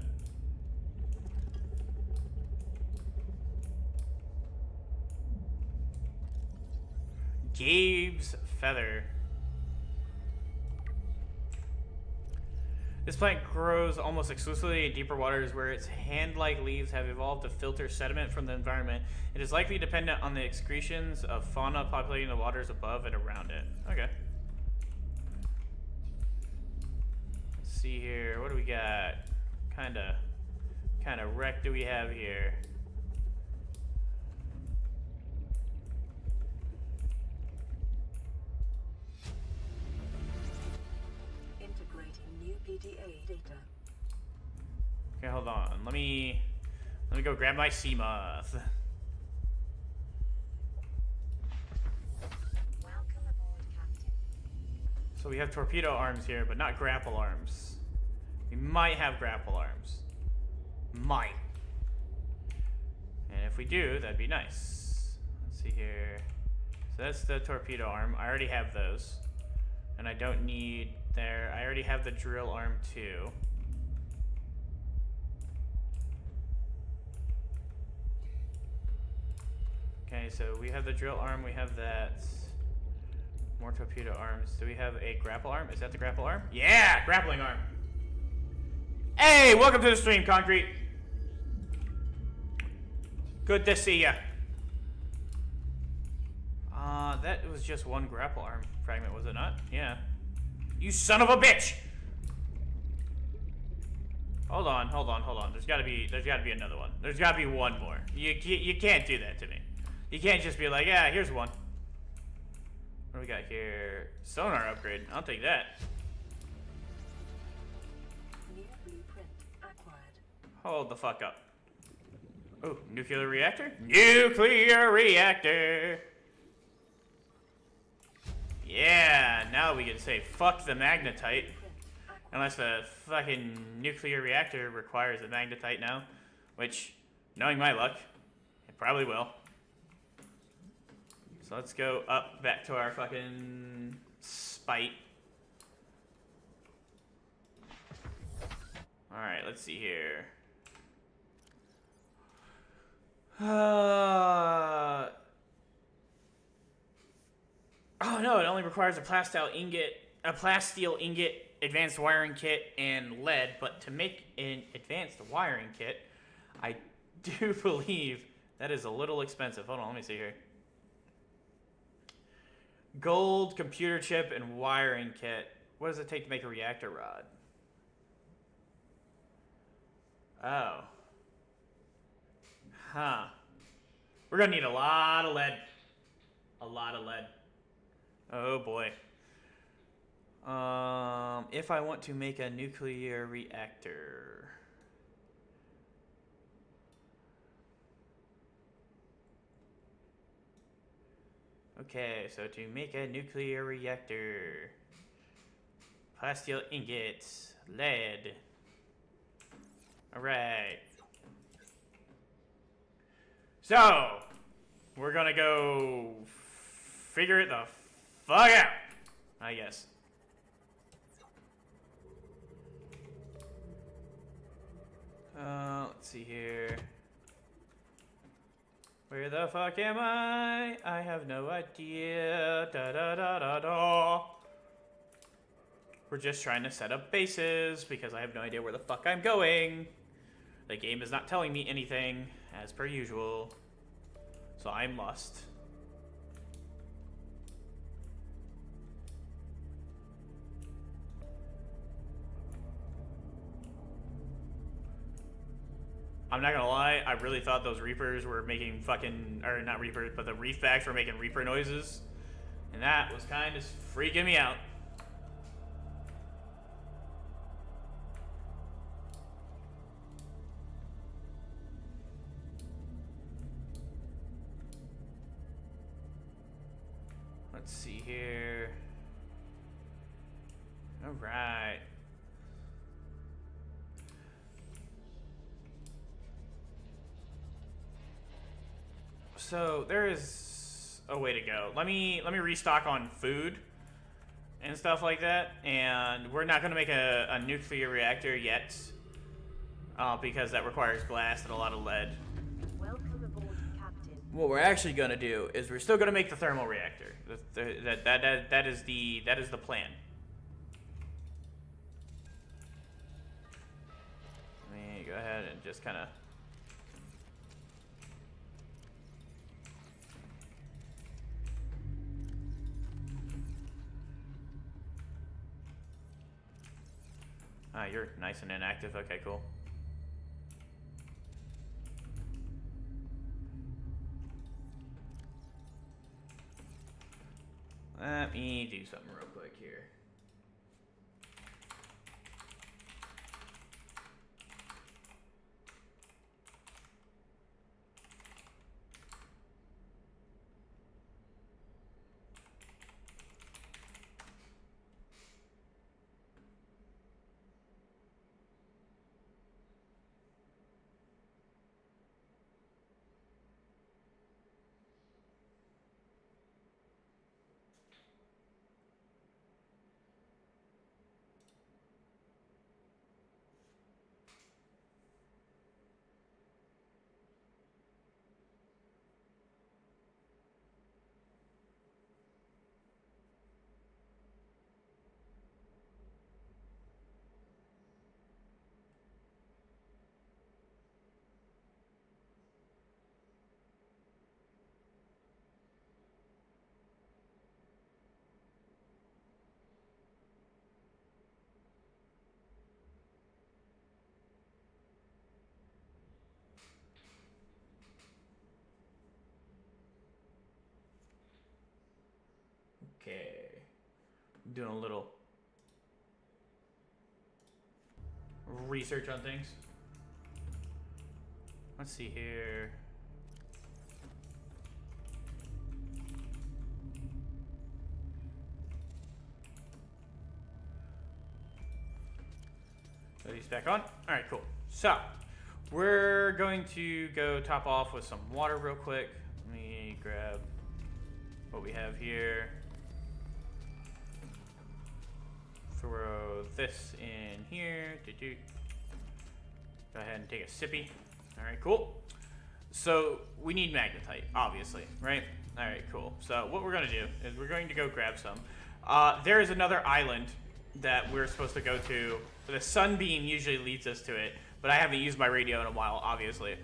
Gabe's feather. This plant grows almost exclusively in deeper waters where its hand-like leaves have evolved to filter sediment from the environment. It is likely dependent on the excretions of fauna populating the waters above and around it. Okay. Let's see here. What do we got? Kind of wreck do we have here? PDA data. Okay, hold on. Let me go grab my sea moth. Welcome aboard, Captain. So we have torpedo arms here, but not grapple arms. We might have grapple arms. Might. And if we do, that'd be nice. Let's see here. So that's the torpedo arm. I already have those. And I don't need there. I already have the drill arm too. Okay, so we have the drill arm, we have that. More torpedo arms. Do we have a grapple arm? Is that the grapple arm? Yeah, grappling arm. Hey, welcome to the stream, Concrete. Good to see ya. That was just one grapple arm fragment, was it not? Yeah. You son of a bitch! Hold on. There's gotta be another one. There's gotta be one more. You can't do that to me. You can't just be like, yeah, here's one. What do we got here? Sonar upgrade. I'll take that. New blueprint acquired. Hold the fuck up. Oh, nuclear reactor? Nuclear reactor! Yeah, now we can say fuck the magnetite. Unless the fucking nuclear reactor requires a magnetite now. Which, knowing my luck, it probably will. So let's go up back to our fucking spite. Alright, let's see here. Oh no, it only requires a plasteel ingot, advanced wiring kit, and lead. But to make an advanced wiring kit, I do believe that is a little expensive. Hold on, let me see here. Gold, computer chip, and wiring kit. What does it take to make a reactor rod? Oh. Huh. We're gonna need a lot of lead. A lot of lead. Oh boy. If I want to make a nuclear reactor. Okay, so to make a nuclear reactor, plasteel ingots, lead. Alright. So, we're gonna go figure it the fuck out, I guess. Let's see here. Where the fuck am I? I have no idea. Da da da da da. We're just trying to set up bases because I have no idea where the fuck I'm going. The game is not telling me anything, as per usual. So I'm lost. I'm not gonna lie, I really thought those Reapers were making fucking, or not Reapers, but the Reefbacks were making Reaper noises. And that was kind of freaking me out. Let's see here. All right. So there is a way to go. Let me restock on food and stuff like that. And we're not going to make a nuclear reactor yet, because that requires glass and a lot of lead. Welcome aboard, Captain. What we're actually going to do is we're still going to make the thermal reactor. That is the plan. Let me go ahead and just kind of. Ah, you're nice and inactive. Okay, cool. Let me do something real quick here. Okay. I'm doing a little research on things. Let's see here. Put these back on. All right, cool. So we're going to go top off with some water real quick. Let me grab what we have here. Throw this in here. Go ahead and take a sippy. All right, cool. So we need magnetite, obviously, right? All right, cool. So what we're gonna do is we're going to go grab some. There is another island that we're supposed to go to. The sunbeam usually leads us to it, but I haven't used my radio in a while, obviously.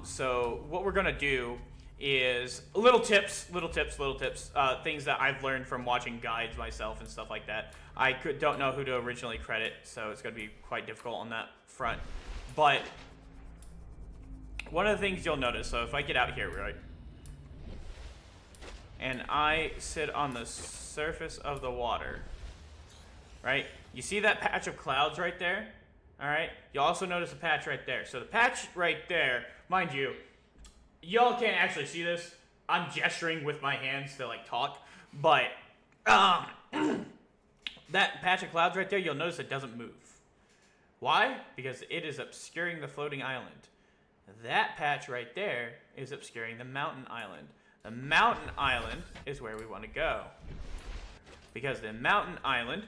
So what we're gonna do is little tips, things that I've learned from watching guides myself and stuff like that. I don't know who to originally credit, so it's going to be quite difficult on that front. But one of the things you'll notice, so if I get out here, right, and I sit on the surface of the water, right, you see that patch of clouds right there? All right, you'll also notice a patch right there. So the patch right there, mind you, y'all can't actually see this. I'm gesturing with my hands to like talk, but that patch of clouds right there, you'll notice it doesn't move. Why? Because it is obscuring the floating island. That patch right there is obscuring the mountain island. The mountain island is where we want to go, because the mountain island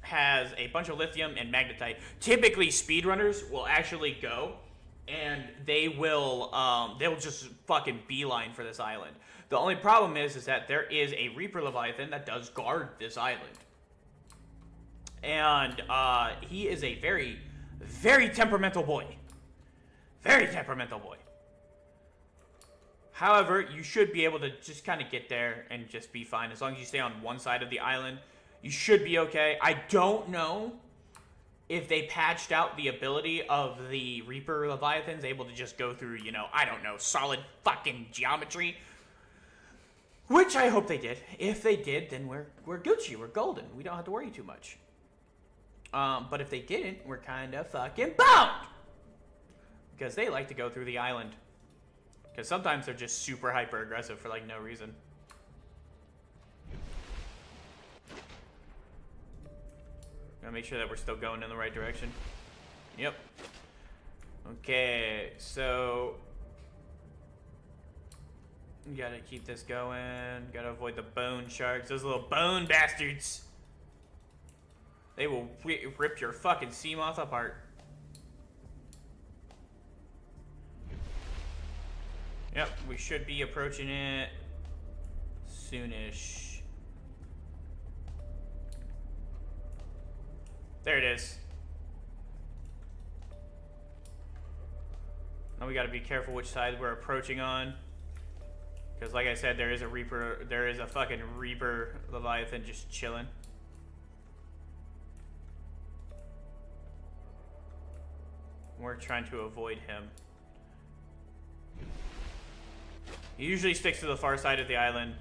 has a bunch of lithium and magnetite. Typically, speedrunners will actually go and they'll just fucking beeline for this island. The only problem is that there is a Reaper Leviathan that does guard this island. And he is a very, very temperamental boy. Very temperamental boy. However, you should be able to just kind of get there and just be fine. As long as you stay on one side of the island, you should be okay. I don't know if they patched out the ability of the Reaper Leviathans able to just go through, you know, I don't know, solid fucking geometry. Which I hope they did. If they did, then we're Gucci. We're golden. We don't have to worry too much. But if they didn't, we're kind of fucking boned. Because they like to go through the island. Because sometimes they're just super hyper aggressive for like no reason. Gotta make sure that we're still going in the right direction. Yep. Okay, so you gotta keep this going. Gotta avoid the bone sharks. Those little bone bastards. They will rip your fucking sea moth apart. Yep, we should be approaching it soonish. There it is. Now we gotta be careful which side we're approaching on. Because like I said, there is a Reaper, there is a fucking Reaper Leviathan just chilling. We're trying to avoid him. He usually sticks to the far side of the island,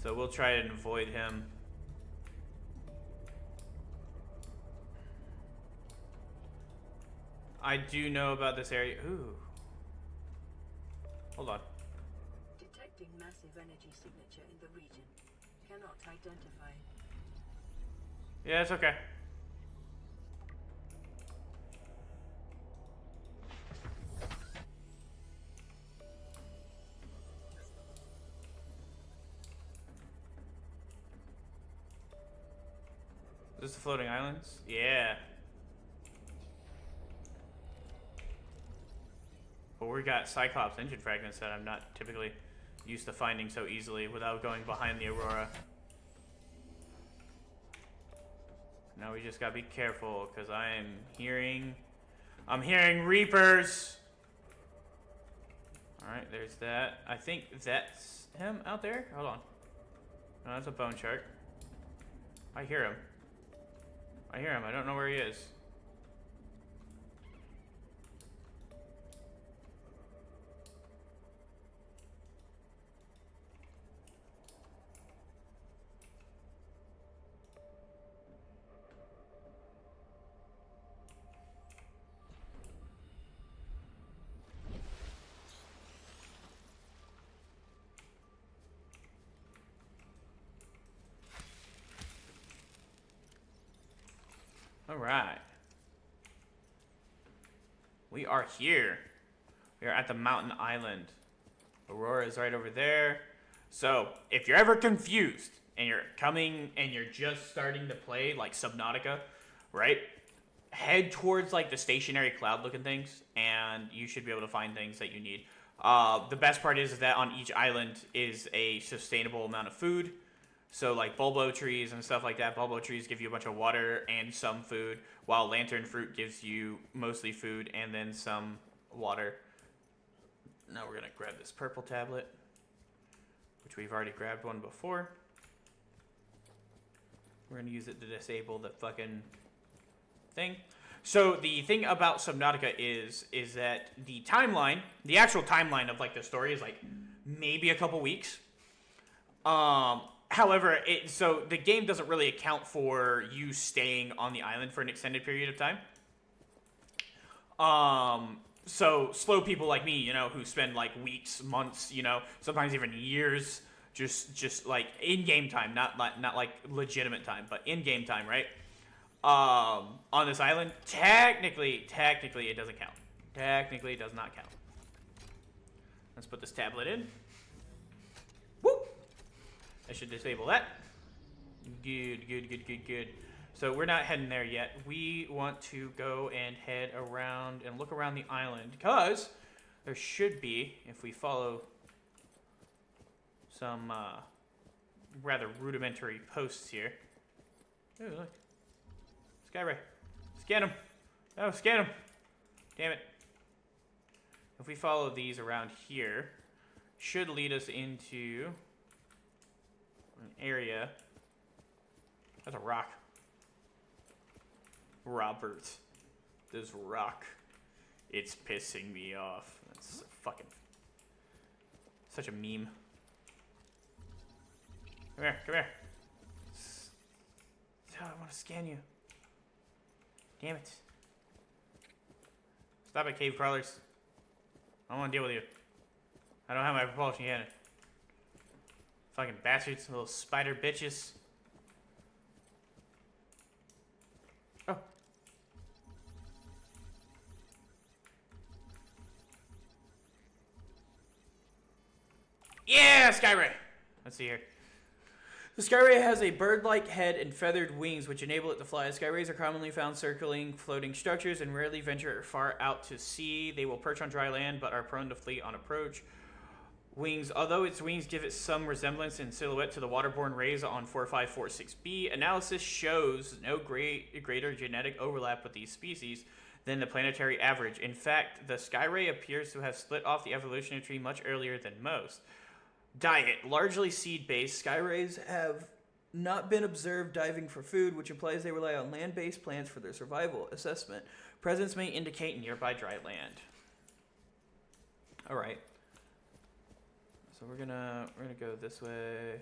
so we'll try and avoid him. I do know about this area. Ooh. Hold on. Detecting massive energy signature in the region. Cannot identify. Yeah, it's okay. Is this the floating islands? Yeah. But we got Cyclops engine fragments that I'm not typically used to finding so easily without going behind the Aurora. Now we just gotta be careful because I'm hearing Reapers. Alright, there's that. I think that's him out there. Hold on. No, that's a bone shark. I hear him. I hear him. I don't know where he is. All right. We are here. We are at the mountain island. Aurora is right over there. So, if you're ever confused and you're coming and you're just starting to play like Subnautica, right? Head towards like the stationary cloud looking things and you should be able to find things that you need. The best part is that on each island is a sustainable amount of food. So like bulbo trees and stuff like that. Bulbo trees give you a bunch of water and some food, while lantern fruit gives you mostly food and then some water. Now we're gonna grab this purple tablet, which we've already grabbed one before. We're gonna use it to disable the fucking thing. So the thing about Subnautica is that the timeline, the actual timeline of like the story is like maybe a couple weeks. However, so the game doesn't really account for you staying on the island for an extended period of time. So slow people like me, you know, who spend like weeks, months, you know, sometimes even years, just like in-game time, not like legitimate time, but in-game time, right? On this island, technically it doesn't count. Technically, it does not count. Let's put this tablet in. Woo! I should disable that. Good. So we're not heading there yet. We want to go and head around and look around the island because there should be, if we follow some rather rudimentary posts here. Ooh, look. Skyray. Scan him. Oh, scan him. Damn it. If we follow these around here, should lead us into an area. That's a rock. Robert. This rock. It's pissing me off. That's fucking such a meme. Come here, come here. Oh, I want to scan you. Damn it. Stop it, cave crawlers. I don't want to deal with you. I don't have my propulsion cannon. Fucking bastards, little spider bitches. Oh. Yeah, Skyray! Let's see here. The Skyray has a bird-like head and feathered wings, which enable it to fly. Skyrays are commonly found circling floating structures and rarely venture far out to sea. They will perch on dry land, but are prone to flee on approach. Wings, although its wings give it some resemblance in silhouette to the waterborne rays on 4546b, analysis shows no greater genetic overlap with these species than the planetary average. In fact, the Skyray appears to have split off the evolutionary tree much earlier than most. Diet. Largely seed-based, Skyrays have not been observed diving for food, which implies they rely on land-based plants for their survival. Assessment. Presence may indicate nearby dry land. Alright. So we're gonna go this way.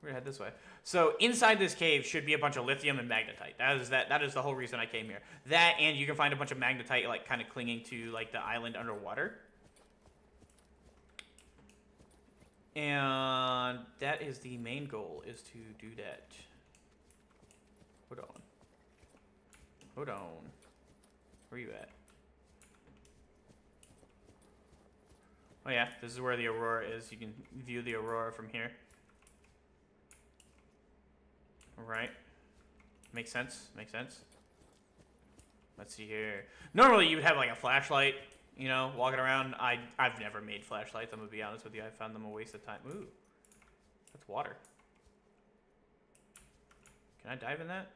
We're gonna head this way. So inside this cave should be a bunch of lithium and magnetite. That is the whole reason I came here. That, and you can find a bunch of magnetite like kind of clinging to like the island underwater. And that is the main goal, is to do that. Hold on. Hold on. Where you at? Oh yeah, this is where the aurora is. You can view the aurora from here. Alright. Makes sense. Makes sense. Let's see here. Normally you would have like a flashlight, you know, walking around. I've never made flashlights, I'm gonna be honest with you. I found them a waste of time. Ooh. That's water. Can I dive in that?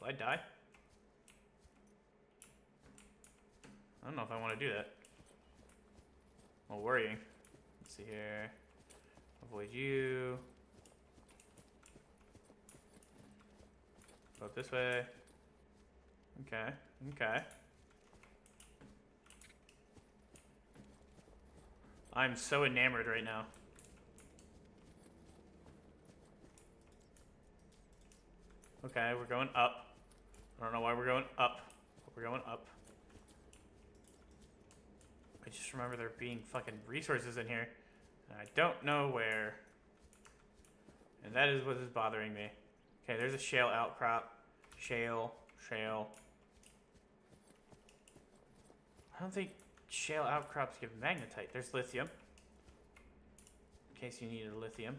Will I die? I don't know if I want to do that. Well, worrying. Let's see here. Avoid you. Go this way. Okay. Okay. I'm so enamored right now. Okay, we're going up. I don't know why we're going up, but we're going up. I just remember there being fucking resources in here, and I don't know where. And that is what is bothering me. Okay, there's a shale outcrop. Shale. I don't think shale outcrops give magnetite. There's lithium. In case you needed lithium.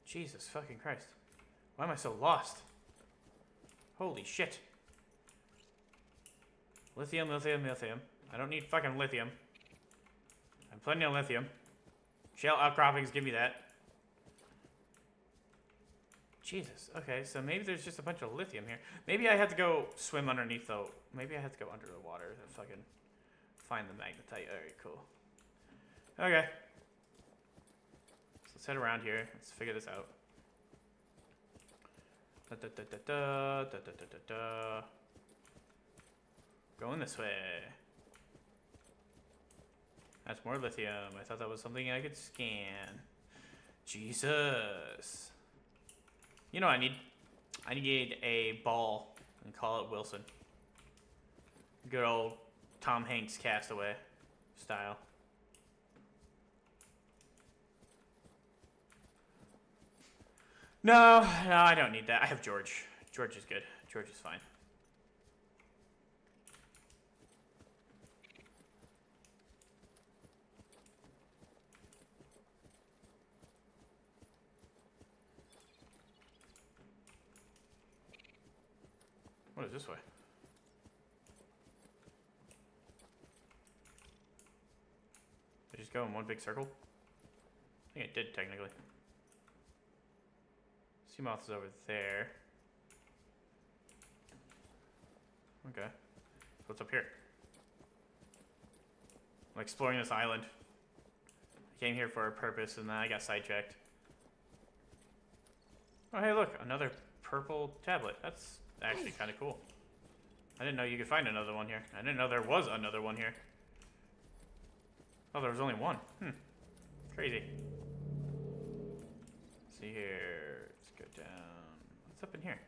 Jesus fucking Christ. Why am I so lost? Holy shit. Lithium. I don't need fucking lithium. I have plenty of lithium. Shale outcroppings, give me that. Jesus. Okay, so maybe there's just a bunch of lithium here. Maybe I have to go swim underneath though. Maybe I have to go under the water to fucking find the magnetite. Alright, cool. Okay. So let's head around here. Let's figure this out. Going this way. That's more lithium. I thought that was something I could scan. Jesus. You know what I need? I need a ball and call it Wilson. Good old Tom Hanks Castaway style. No, I don't need that. I have George. George is good. George is fine. What is this way? Did I just go in one big circle? I think it did, technically. Seamoth is over there. Okay. What's up here? I'm exploring this island. I came here for a purpose and then I got sidetracked. Oh, hey, look. Another purple tablet. That's actually kind of cool. I didn't know you could find another one here. I didn't know there was another one here. Oh, there was only one. Crazy. Let's see here. Let's go down. What's up in here?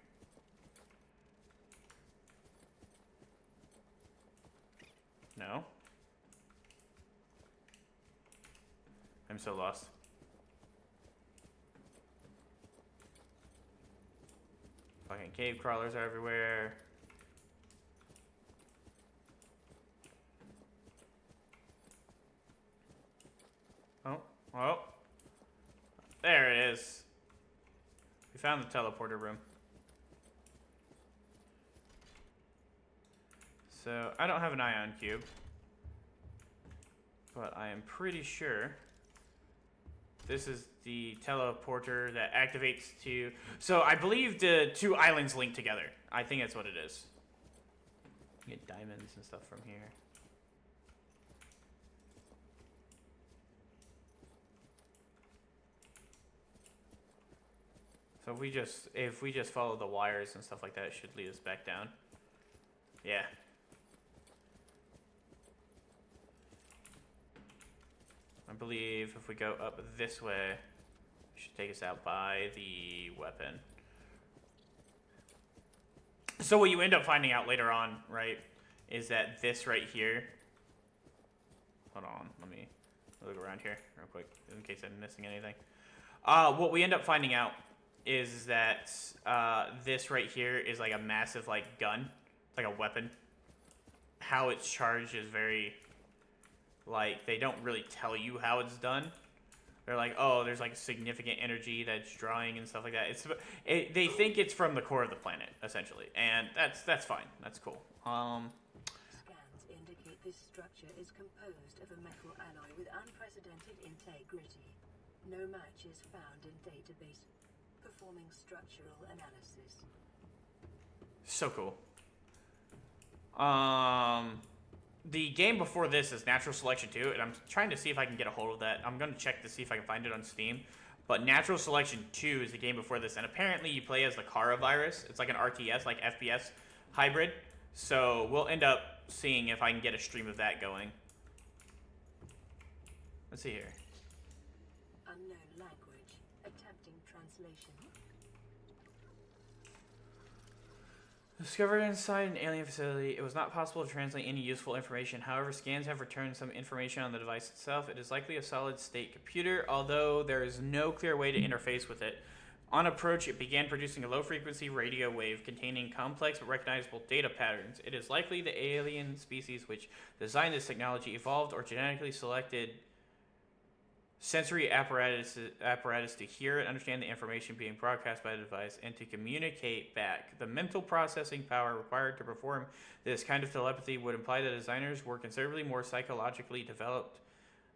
No. I'm so lost. Fucking cave crawlers are everywhere. Oh. There it is. We found the teleporter room. So, I don't have an ion cube. But I am pretty sure this is the teleporter that activates to... So, I believe the two islands link together. I think that's what it is. Get diamonds and stuff from here. So if we just follow the wires and stuff like that, it should lead us back down. Yeah. I believe if we go up this way, it should take us out by the weapon. So what you end up finding out later on, right, is that this right here... Hold on, let me look around here real quick, in case I'm missing anything. What we end up finding out is that this right here is like a massive like gun. It's like a weapon. How it's charged is very... Like, they don't really tell you how it's done. They're like, oh, there's like significant energy that's drawing and stuff like that. They think it's from the core of the planet, essentially. And that's fine. That's cool. Scans indicate this structure is composed of a metal alloy with unprecedented integrity. No match is found in database. Performing structural analysis. So cool. The game before this is Natural Selection 2, and I'm trying to see if I can get a hold of that. I'm going to check to see if I can find it on Steam. But Natural Selection 2 is the game before this, and apparently you play as the Kara virus. It's like an RTS, like FPS hybrid. So we'll end up seeing if I can get a stream of that going. Let's see here. Unknown language. Attempting translation. Discovered inside an alien facility, it was not possible to translate any useful information. However, scans have returned some information on the device itself. It is likely a solid-state computer, although there is no clear way to interface with it. On approach, it began producing a low-frequency radio wave containing complex but recognizable data patterns. It is likely the alien species which designed this technology evolved or genetically selected sensory apparatus to hear and understand the information being broadcast by the device and to communicate back. The mental processing power required to perform this kind of telepathy would imply that designers were considerably more psychologically developed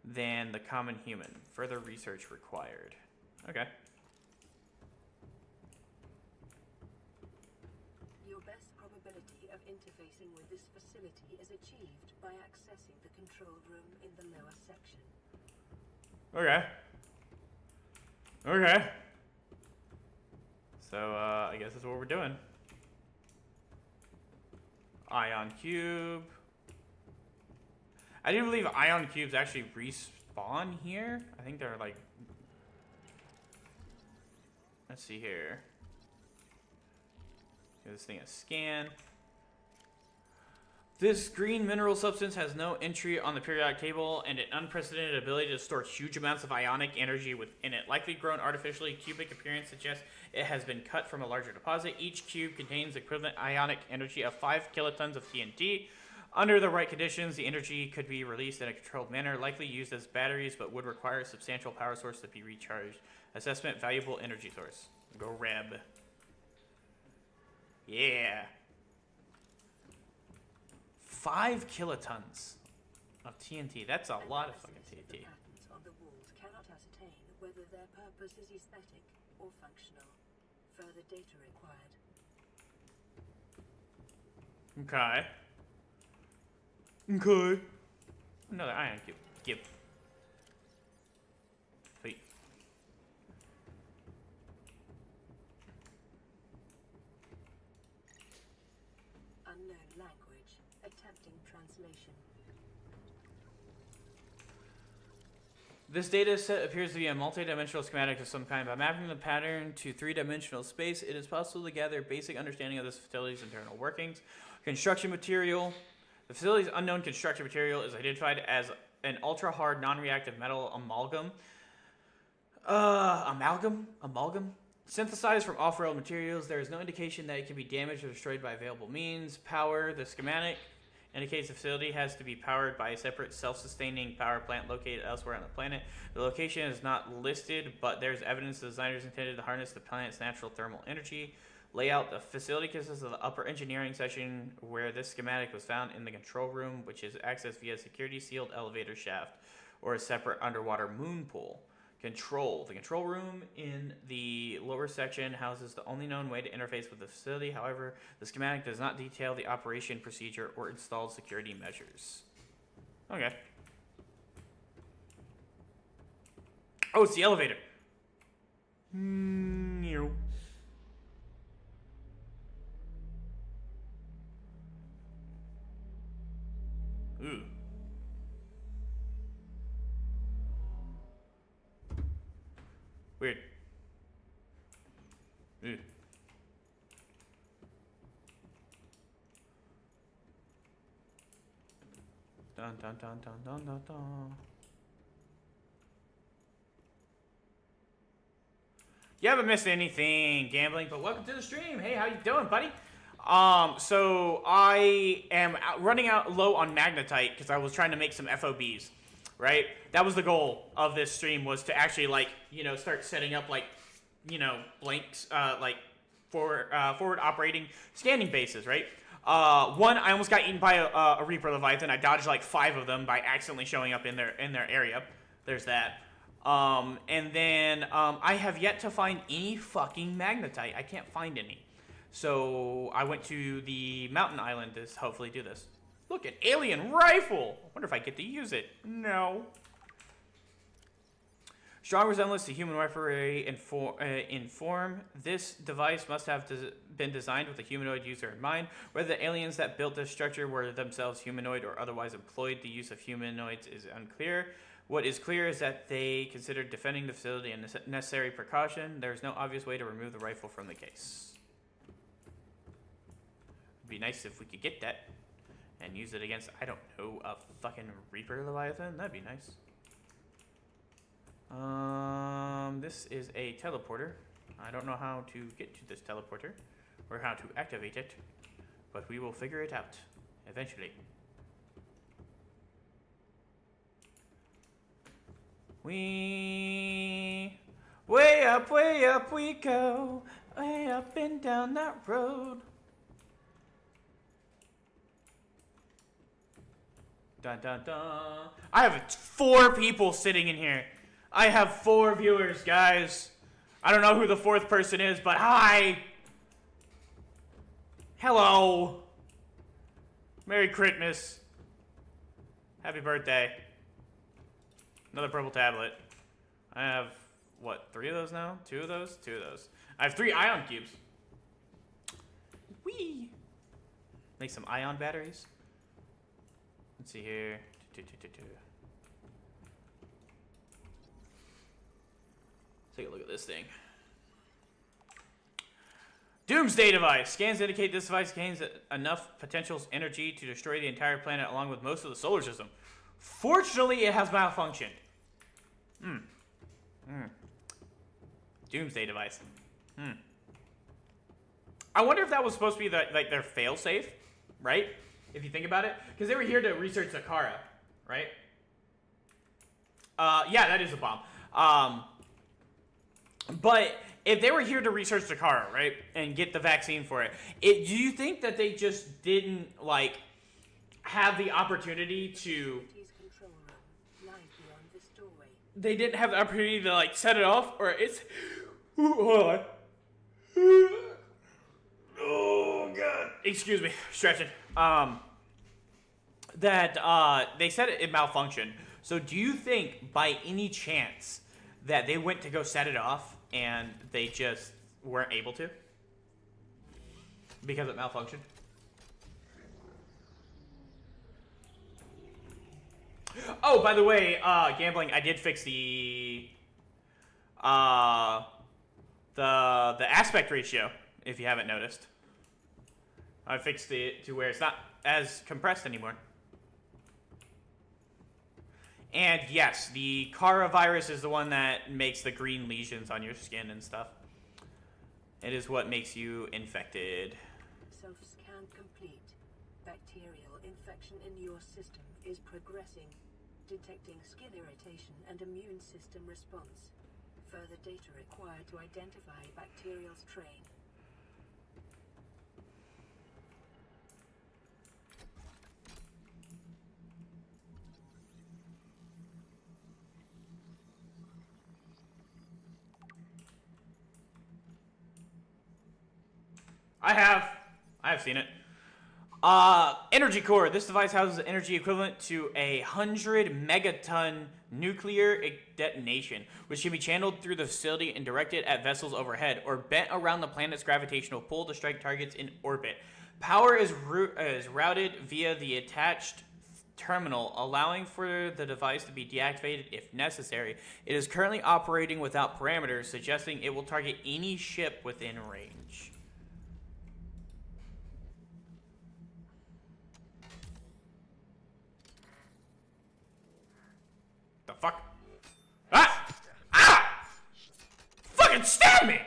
than the common human. Further research required. Okay. Your best probability of interfacing with this facility is achieved by accessing the control room in the lower section. Okay. Okay. So, I guess that's what we're doing. Ion cube. I do believe ion cubes actually respawn here. I think they're like... Let's see here. Give this thing a scan. This green mineral substance has no entry on the periodic table and an unprecedented ability to store huge amounts of ionic energy within it. Likely grown artificially, cubic appearance suggests it has been cut from a larger deposit. Each cube contains equivalent ionic energy of 5 kilotons of TNT. Under the right conditions, the energy could be released in a controlled manner, likely used as batteries, but would require a substantial power source to be recharged. Assessment, valuable energy source. Go Reb. Yeah. 5 kilotons of TNT. That's a lot of fucking TNT. The patterns on the walls cannot ascertain whether their purpose is aesthetic or functional. Further data required. Okay. Okay. Another ion cube. Give. Sweet. Unknown unknown language. Attempting translation. This data set appears to be a multi-dimensional schematic of some kind. By mapping the pattern to three-dimensional space, it is possible to gather a basic understanding of this facility's internal workings. Construction material. The facility's unknown construction material is identified as an ultra-hard, non-reactive metal amalgam. Amalgam? Synthesized from off-world materials, there is no indication that it can be damaged or destroyed by available means. Power. The schematic indicates the facility has to be powered by a separate self-sustaining power plant located elsewhere on the planet. The location is not listed, but there's evidence the designers intended to harness the planet's natural thermal energy. Layout. The facility consists of the upper engineering section where this schematic was found in the control room, which is accessed via a security-sealed elevator shaft or a separate underwater moon pool. Control. The control room in the lower section houses the only known way to interface with the facility. However, the schematic does not detail the operation procedure or installed security measures. Okay. Oh, it's the elevator. No. Ooh. Weird. Ooh. Dun dun dun dun dun dun dun. You haven't missed anything, gambling, but welcome to the stream. Hey, how you doing, buddy? So I am running out low on magnetite because I was trying to make some FOBs. Right? That was the goal of this stream, was to actually, like, you know, start setting up, like, you know, blanks, like, forward operating scanning bases, right? One, I almost got eaten by a Reaper Leviathan. I dodged, like, 5 of them by accidentally showing up in their area. There's that. And then, I have yet to find any fucking magnetite. I can't find any. So, I went to the mountain island to hopefully do this. Look, an alien rifle! I wonder if I get to use it. No. Strong resemblance to human weaponry in form. This device must have been designed with a humanoid user in mind. Whether the aliens that built this structure were themselves humanoid or otherwise employed the use of humanoids is unclear. What is clear is that they considered defending the facility a necessary precaution. There is no obvious way to remove the rifle from the case. It'd be nice if we could get that. And use it against, I don't know, a fucking Reaper Leviathan? That'd be nice. This is a teleporter. I don't know how to get to this teleporter or how to activate it, but we will figure it out eventually. Way up we go, way up and down that road. Dun dun dun. I have 4 people sitting in here. I have 4 viewers, guys. I don't know who the 4th person is, but hi. Hello. Merry Christmas. Happy birthday. Another purple tablet. I have, what, 3 of those now? 2 of those? 2 of those. I have 3 ion cubes. Whee! Make some ion batteries. Let's see here. Take a look at this thing. Doomsday device. Scans indicate this device contains enough potential energy to destroy the entire planet along with most of the solar system. Fortunately, it has malfunctioned. Doomsday device. I wonder if that was supposed to be like their failsafe, right? If you think about it, because they were here to research Zakara, right? Yeah, that is a bomb. But if they were here to research Zakara, right, and get the vaccine for it, do you think that they just didn't, like, have the opportunity to... They didn't have the opportunity to, like, set it off, or it's... Ooh, hold on. Oh, God. Excuse me. Stretching. They said it malfunctioned. So do you think, by any chance, that they went to go set it off and they just weren't able to? Because it malfunctioned? Oh, by the way, gambling. I did fix uh, the aspect ratio. If you haven't noticed, I fixed it to where it's not as compressed anymore. And yes, the Kara virus is the one that makes the green lesions on your skin and stuff. It is what makes you infected. Self-scan complete. Bacterial infection in your system is progressing, detecting skin irritation and immune system response. Further data required to identify bacterial strain. I have seen it. Energy core. This device houses energy equivalent to 100 megaton nuclear detonation, which can be channeled through the facility and directed at vessels overhead, or bent around the planet's gravitational pull to strike targets in orbit. Power is routed via the attached terminal, allowing for the device to be deactivated if necessary. It is currently operating without parameters, suggesting it will target any ship within range. The fuck? Ah! Ah! Fucking stab me!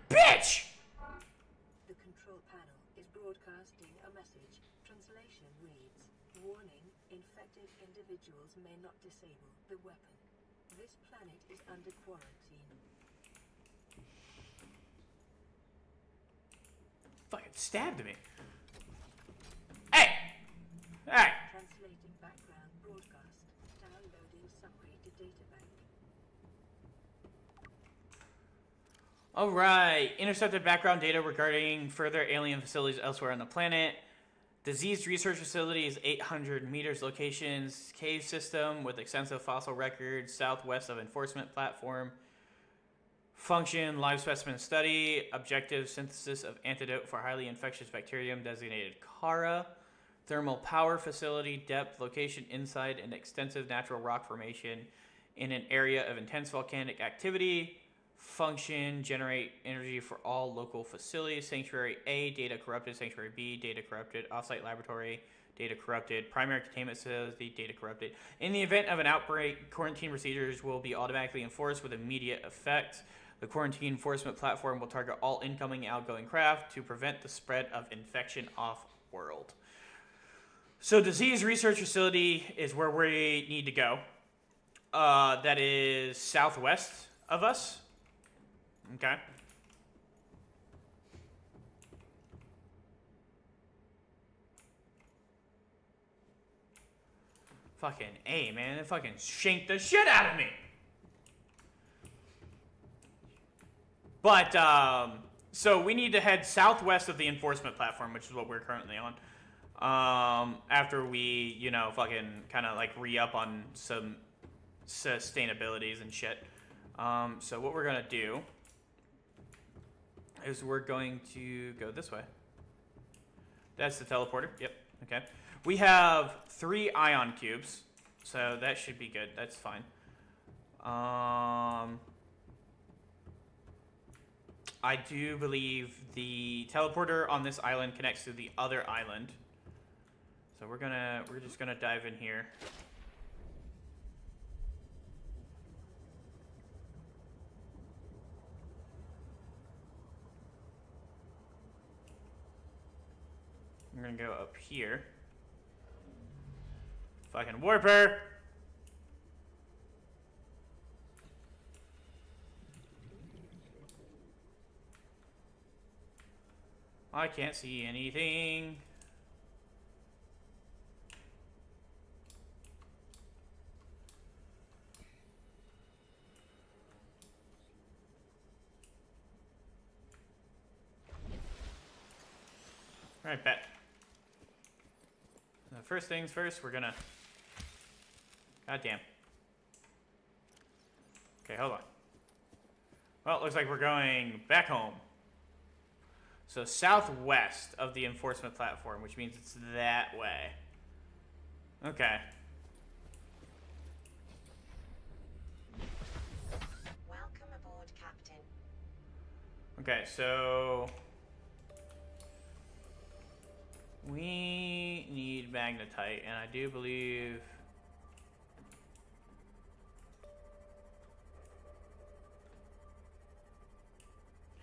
Bitch! The control panel is broadcasting a message. Translation reads, "Warning, infected individuals may not disable the weapon. This planet is under quarantine." Fucking stabbed me. Hey! Hey! Translating background broadcast. Downloading summary to databank. Alright. Intercepted background data regarding further alien facilities elsewhere on the planet. Diseased research facility is 800 meters. Locations, cave system with extensive fossil records southwest of enforcement platform. Function, live specimen study. Objective, synthesis of antidote for highly infectious bacterium designated Kara. Thermal power facility, depth, location inside an extensive natural rock formation in an area of intense volcanic activity. Function, generate energy for all local facilities. Sanctuary A, data corrupted. Sanctuary B, data corrupted. Offsite laboratory, data corrupted. Primary containment facility, data corrupted. In the event of an outbreak, quarantine procedures will be automatically enforced with immediate effect. The quarantine enforcement platform will target all incoming and outgoing craft to prevent the spread of infection off-world. So disease research facility is where we need to go. That is southwest of us. Okay. Fucking A, man. It fucking shanked the shit out of me. But, so we need to head southwest of the enforcement platform, which is what we're currently on. After we, you know, fucking kind of like re-up on some sustainabilities and shit. So what we're gonna do is we're going to go this way. That's the teleporter. Yep. Okay. We have 3 ion cubes, so that should be good. That's fine. I do believe the teleporter on this island connects to the other island. So we're just gonna dive in here. We're gonna go up here. Fucking warper! I can't see anything. Alright, bet. So first things first, we're gonna... Goddamn. Okay, hold on. Well, it looks like we're going back home. So southwest of the enforcement platform, which means it's that way. Okay. Welcome aboard, Captain. Okay, so we need magnetite, and I do believe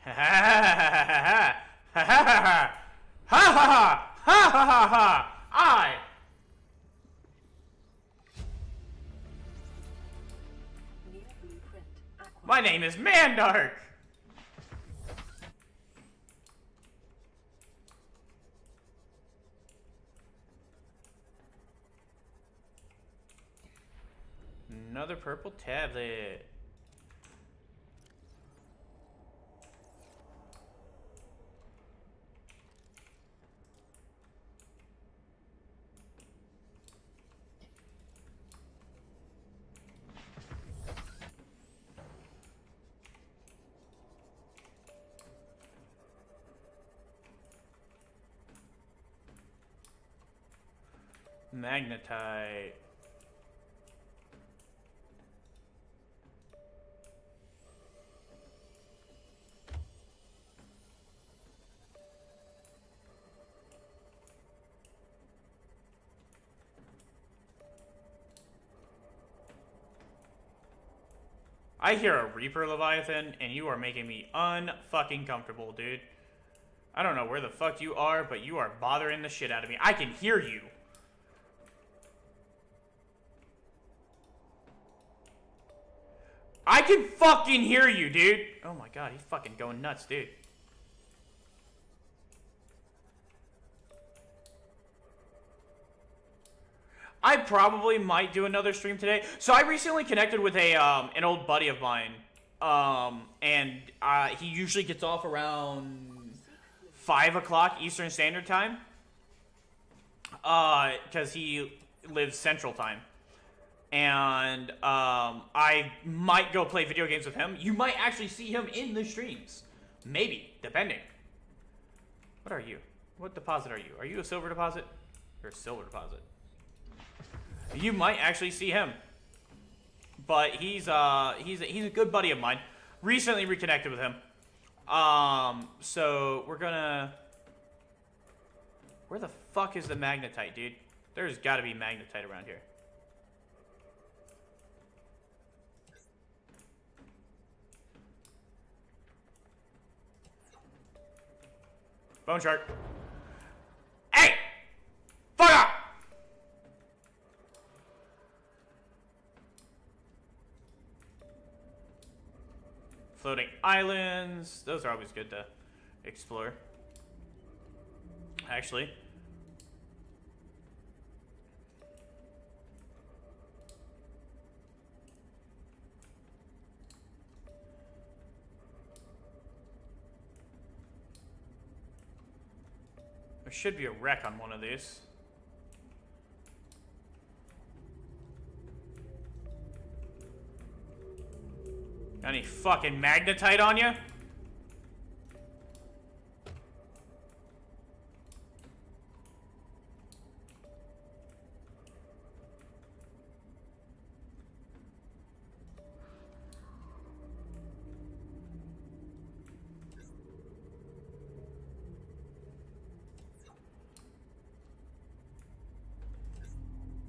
ha ha ha ha ha ha ha ha ha ha ha ha. I Near blueprint. Aqua. My name is Mandark. Another purple tablet. Magnetite. I hear a Reaper Leviathan, and you are making me unfucking comfortable, dude. I don't know where the fuck you are, but you are bothering the shit out of me. I can hear you. I can fucking hear you, dude. Oh my god, he's fucking going nuts, dude. I probably might do another stream today. So I recently connected with a an old buddy of mine, and he usually gets off around 5 o'clock Eastern Standard Time, because he lives Central Time, and I might go play video games with him. You might actually see him in the streams, maybe, depending. What are you? What deposit are you? Are you a silver deposit or a silver deposit? You might actually see him, but he's a good buddy of mine. Recently reconnected with him. So we're gonna. Where the fuck is the magnetite, dude? There's got to be magnetite around here. Bone shark. Hey! Fuck up! Floating islands. Those are always good to explore. Actually. There should be a wreck on one of these. Got any fucking magnetite on you?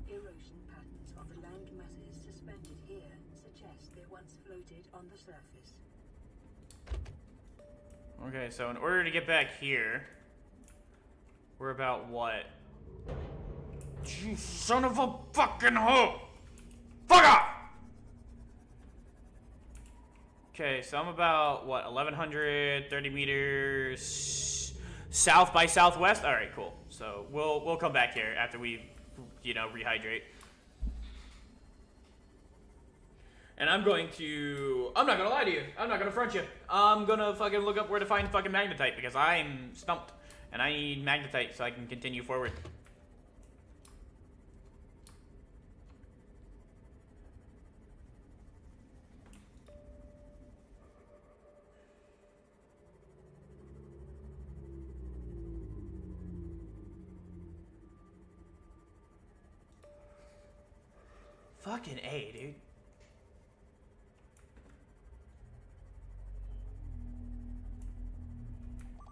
Erosion patterns on the land masses suspended here suggest they once floated on the surface. Okay, so in order to get back here, we're about what? You son of a fucking hoe! Fuck off! Okay, so I'm about, what, 1,130 meters south by southwest? Alright, cool. So we'll come back here after we, you know, rehydrate. And I'm not gonna lie to you. I'm not gonna front you. I'm gonna fucking look up where to find fucking magnetite because I'm stumped. And I need magnetite so I can continue forward. Fucking A, dude.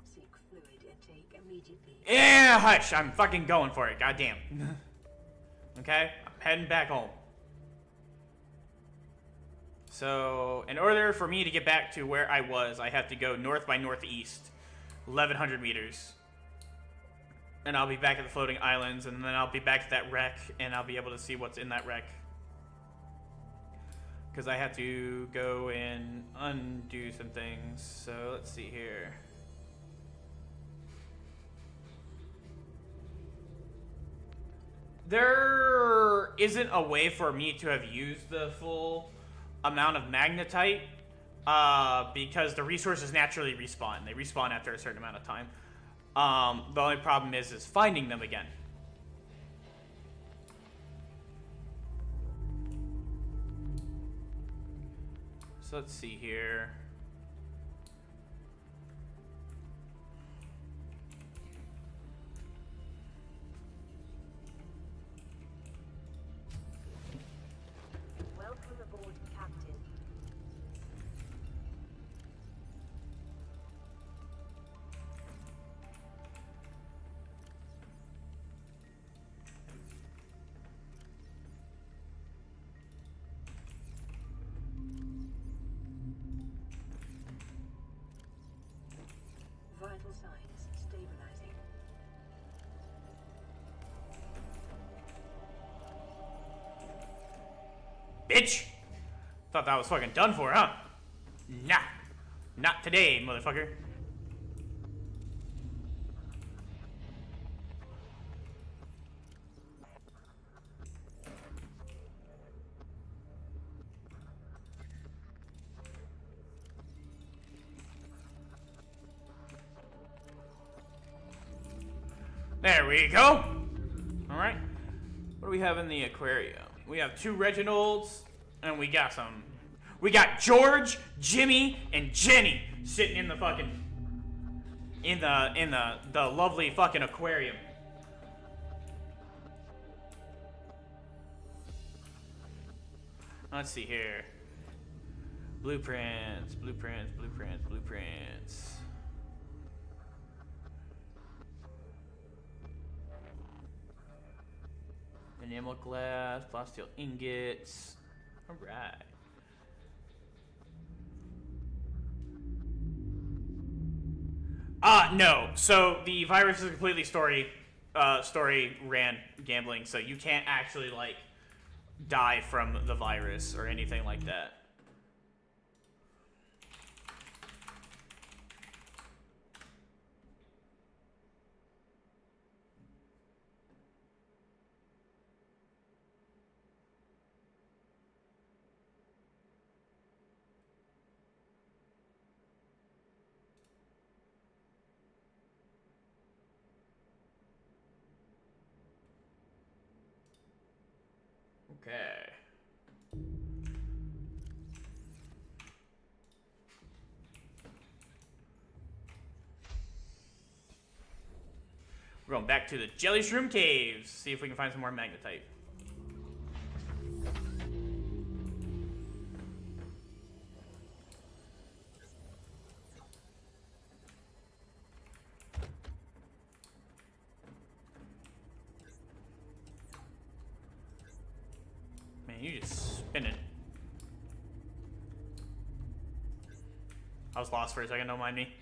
Seek fluid intake immediately. Yeah, hush. I'm fucking going for it. Goddamn. Okay? I'm heading back home. So, in order for me to get back to where I was, I have to go north by northeast. 1,100 meters. And I'll be back at the floating islands, and then I'll be back at that wreck, and I'll be able to see what's in that wreck. Because I have to go and undo some things. So, let's see here. There isn't a way for me to have used the full amount of magnetite because the resources naturally respawn. They respawn after a certain amount of time. The only problem is finding them again. So let's see here. Welcome aboard, Captain. Vital signs stabilizing. Bitch! Thought that was fucking done for, huh? Nah. Not today, motherfucker. There we go. Alright. What do we have in the aquarium? We have 2 Reginalds, and we got some. We got George, Jimmy, and Jenny sitting in the fucking in the lovely fucking aquarium. Let's see here. Blueprints, blueprints, blueprints, blueprints. Enamel glass, plasteel ingots. Alright. No. So the virus is completely story ran gambling, so you can't actually like die from the virus or anything like that. Okay. We're going back to the Jelly Shroom Caves. See if we can find some more magnetite. Man, you just spinning. I was lost for a second, don't mind me.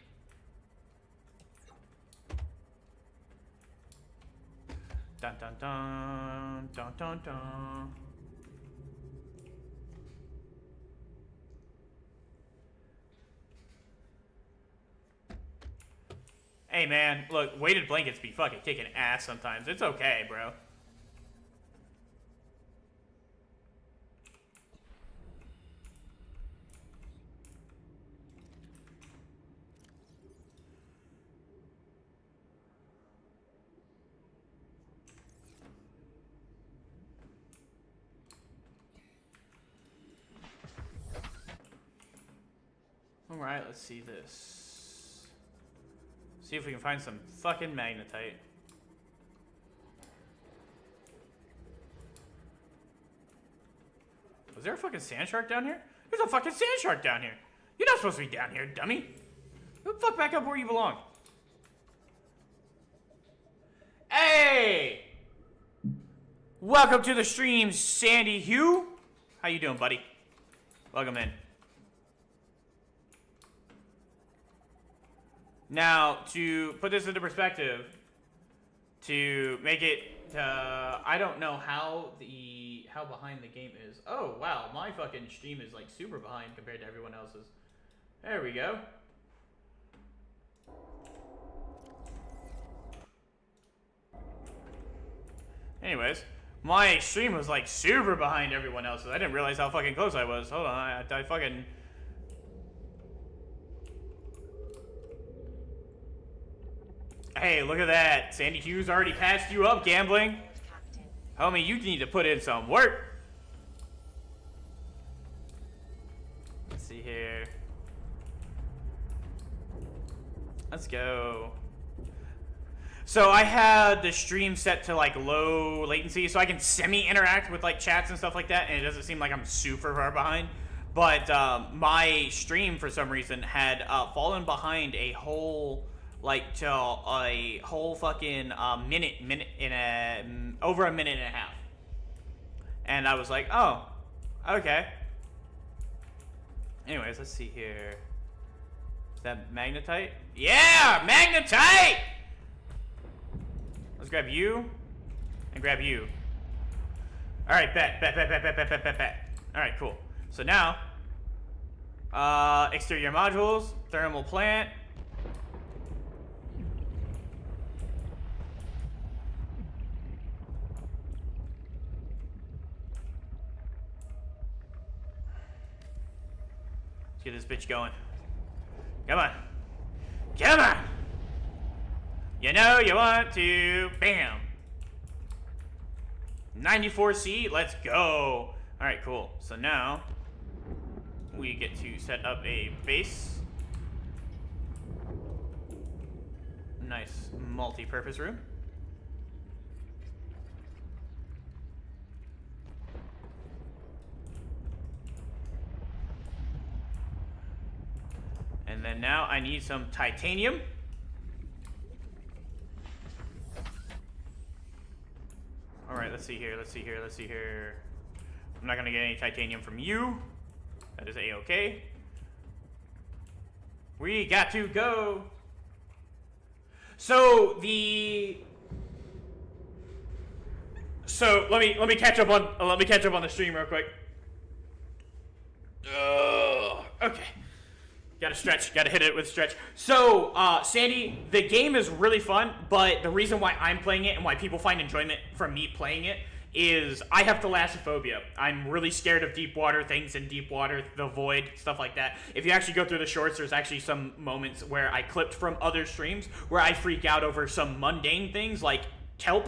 Dun dun dun dun dun dun. Hey man, look, weighted blankets be fucking kicking ass sometimes. It's okay, bro. Alright, let's see this. See if we can find some fucking magnetite. Was there a fucking sand shark down here? There's a fucking sand shark down here. You're not supposed to be down here, dummy. Go the fuck back up where you belong. Hey! Welcome to the stream, Sandy Hugh. How you doing, buddy? Welcome in. Now, to put this into perspective, to make it, I don't know how behind the game is. Oh, wow, my fucking stream is like super behind compared to everyone else's. There we go. Anyways, my stream was like super behind everyone else's. I didn't realize how fucking close I was. Hold on, I fucking... Hey, look at that. Sandy Hughes already passed you up, gambling. Homie, you need to put in some work. Let's see here. Let's go. So I had the stream set to like low latency, so I can semi-interact with like chats and stuff like that, and it doesn't seem like I'm super far behind. But my stream, for some reason, had fallen behind a whole... like to a whole fucking over a minute and a half. And I was like, oh, okay. Anyways, let's see here. Is that magnetite? Yeah, magnetite! Let's grab you and grab you. All right, bet. All right, cool. So now, exterior modules, thermal plant. Get this bitch going. Come on. Come on! You know you want to. Bam! 94C, let's go! Alright, cool. So now, we get to set up a base. Nice multi-purpose room. And then now I need some titanium. Alright, let's see here. I'm not gonna get any titanium from you. That is A-okay. We got to go. So let me catch up on the stream real quick. Okay. Gotta stretch, gotta hit it with stretch. So, Sandy, the game is really fun, but the reason why I'm playing it and why people find enjoyment from me playing it is I have thalassophobia. I'm really scared of deep water, things in deep water, the void, stuff like that. If you actually go through the shorts, there's actually some moments where I clipped from other streams where I freak out over some mundane things like kelp,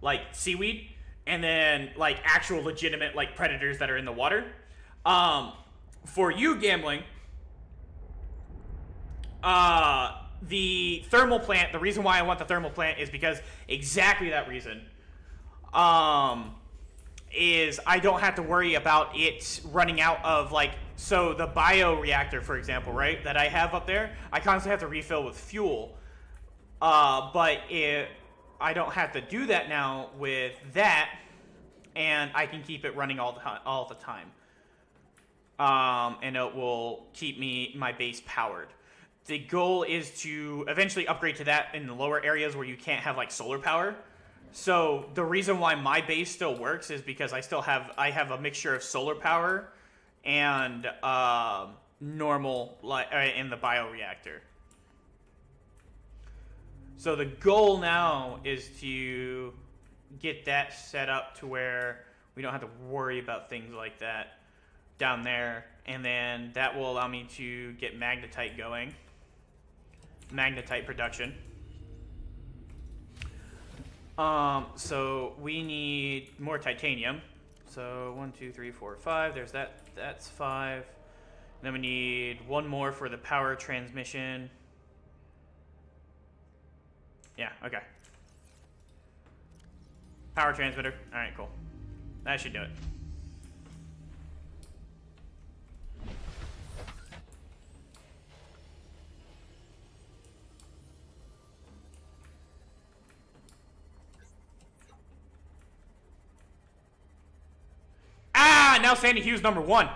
like seaweed, and then like actual legitimate like predators that are in the water. For you, gambling, the thermal plant, the reason why I want the thermal plant is because exactly that reason. Is I don't have to worry about it running out of like, so the bioreactor, for example, right, that I have up there, I constantly have to refill with fuel. But I don't have to do that now with that, and I can keep it running all the time. And it will keep my base powered. The goal is to eventually upgrade to that in the lower areas where you can't have like solar power. So the reason why my base still works is because I have a mixture of solar power and normal in the bioreactor. So the goal now is to get that set up to where we don't have to worry about things like that down there, and then that will allow me to get magnetite going. Magnetite production. So we need more titanium. So 1, 2, 3, 4, 5. There's that. That's 5. And then we need one more for the power transmission. Yeah, okay. Power transmitter. Alright, cool. That should do it. now Sandy Hughes number 1.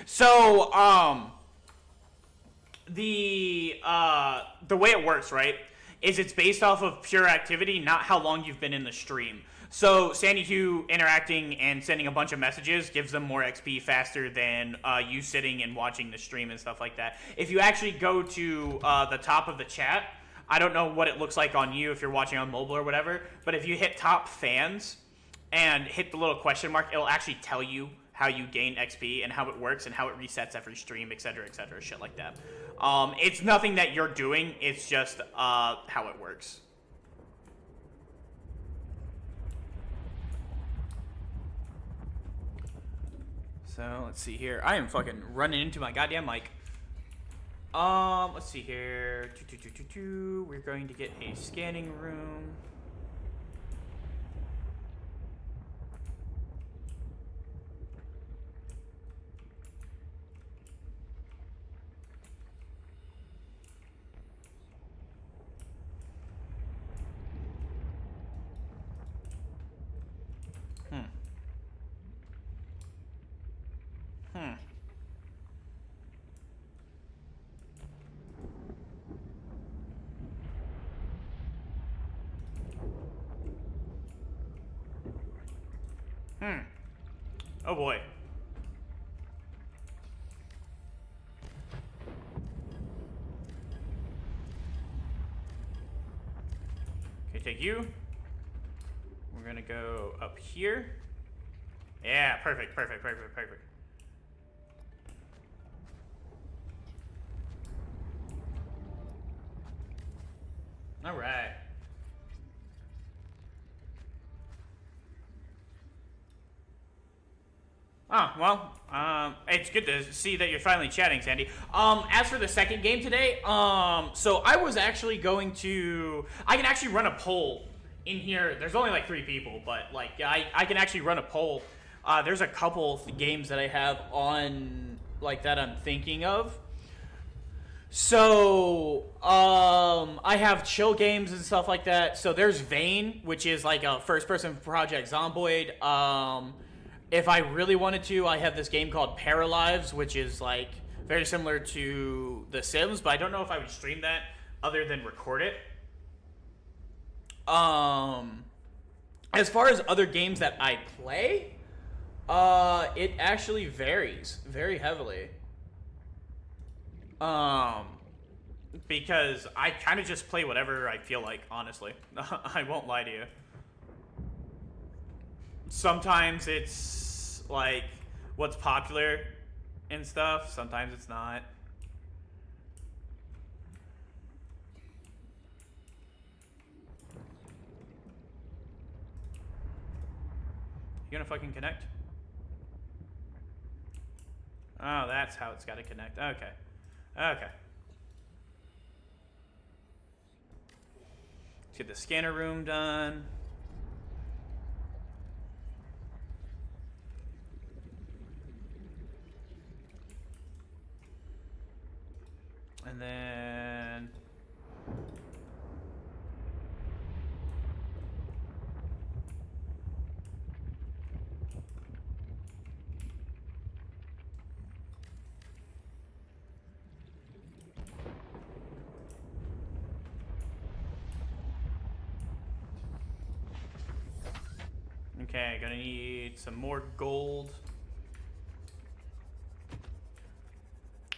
So, the way it works, right, is it's based off of pure activity, not how long you've been in the stream. So Sandy Hugh interacting and sending a bunch of messages gives them more XP faster than you sitting and watching the stream and stuff like that. If you actually go to the top of the chat, I don't know what it looks like on you if you're watching on mobile or whatever, but if you hit top fans and hit the little question mark, it'll actually tell you how you gain XP and how it works and how it resets every stream, etc., shit like that. It's nothing that you're doing, it's just how it works. So, let's see here. I am fucking running into my goddamn mic. Let's see here. We're going to get a scanning room. Oh boy. Okay, take you. We're gonna go up here. Yeah, perfect. All right. Oh, well, it's good to see that you're finally chatting, Sandy. As for the second game today, so I was actually going to, I can actually run a poll in here. There's only like 3 people, but like, I can actually run a poll. There's a couple of games that I have on, like, that I'm thinking of. So, I have chill games and stuff like that. So there's Vane, which is like a first-person Project Zomboid. If I really wanted to, I have this game called Paralives, which is like very similar to The Sims, but I don't know if I would stream that other than record it. As far as other games that I play, it actually varies very heavily. Because I kind of just play whatever I feel like, honestly. I won't lie to you. Sometimes it's like what's popular and stuff. Sometimes it's not. You gonna fucking connect? Oh, that's how it's gotta connect. Okay. Okay. Let's get the scanner room done. And then okay, gonna need some more gold.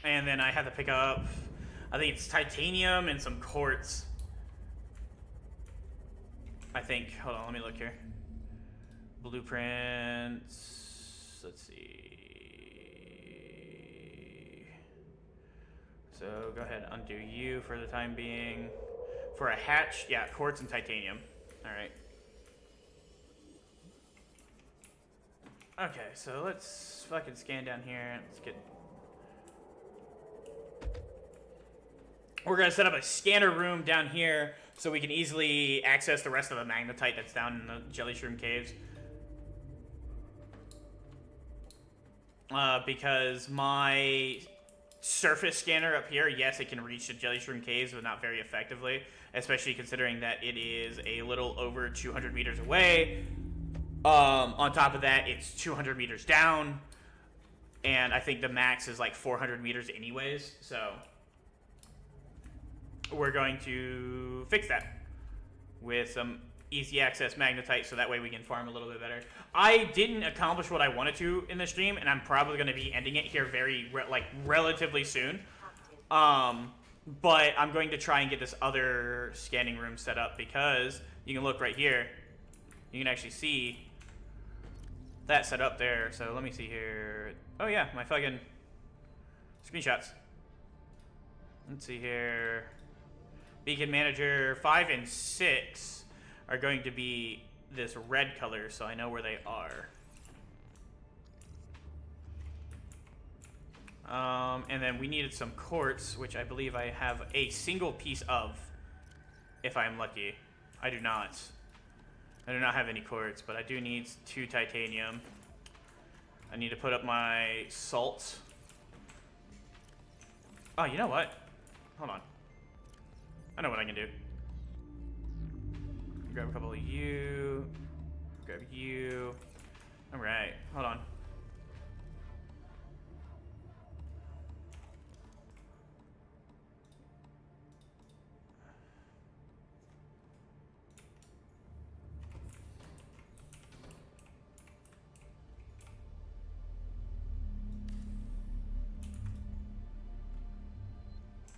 And then I have to pick up, I think it's titanium and some quartz. I think. Hold on, let me look here. Blueprints. Let's see. So go ahead, undo you for the time being. For a hatch, yeah, quartz and titanium. All right. Okay, so let's fucking scan down here. Let's get. We're gonna set up a scanner room down here so we can easily access the rest of the magnetite that's down in the jelly shroom caves. Because my surface scanner up here, yes, it can reach the jelly shroom caves, but not very effectively, especially considering that it is a little over 200 meters away. On top of that, it's 200 meters down, and I think the max is like 400 meters anyways, so we're going to fix that with some easy access magnetite, so that way we can farm a little bit better. I didn't accomplish what I wanted to in the stream, and I'm probably going to be ending it here relatively soon. But I'm going to try and get this other scanning room set up, because you can look right here. You can actually see that set up there. So let me see here. Oh yeah, my fucking screenshots. Let's see here. Beacon Manager 5 and 6 are going to be this red color, so I know where they are. And then we needed some quartz, which I believe I have a single piece of, if I'm lucky. I do not. I do not have any quartz, but I do need 2 titanium. I need to put up my salt. Oh, you know what? Hold on. I know what I can do. Grab a couple of you. Grab you. Alright, hold on.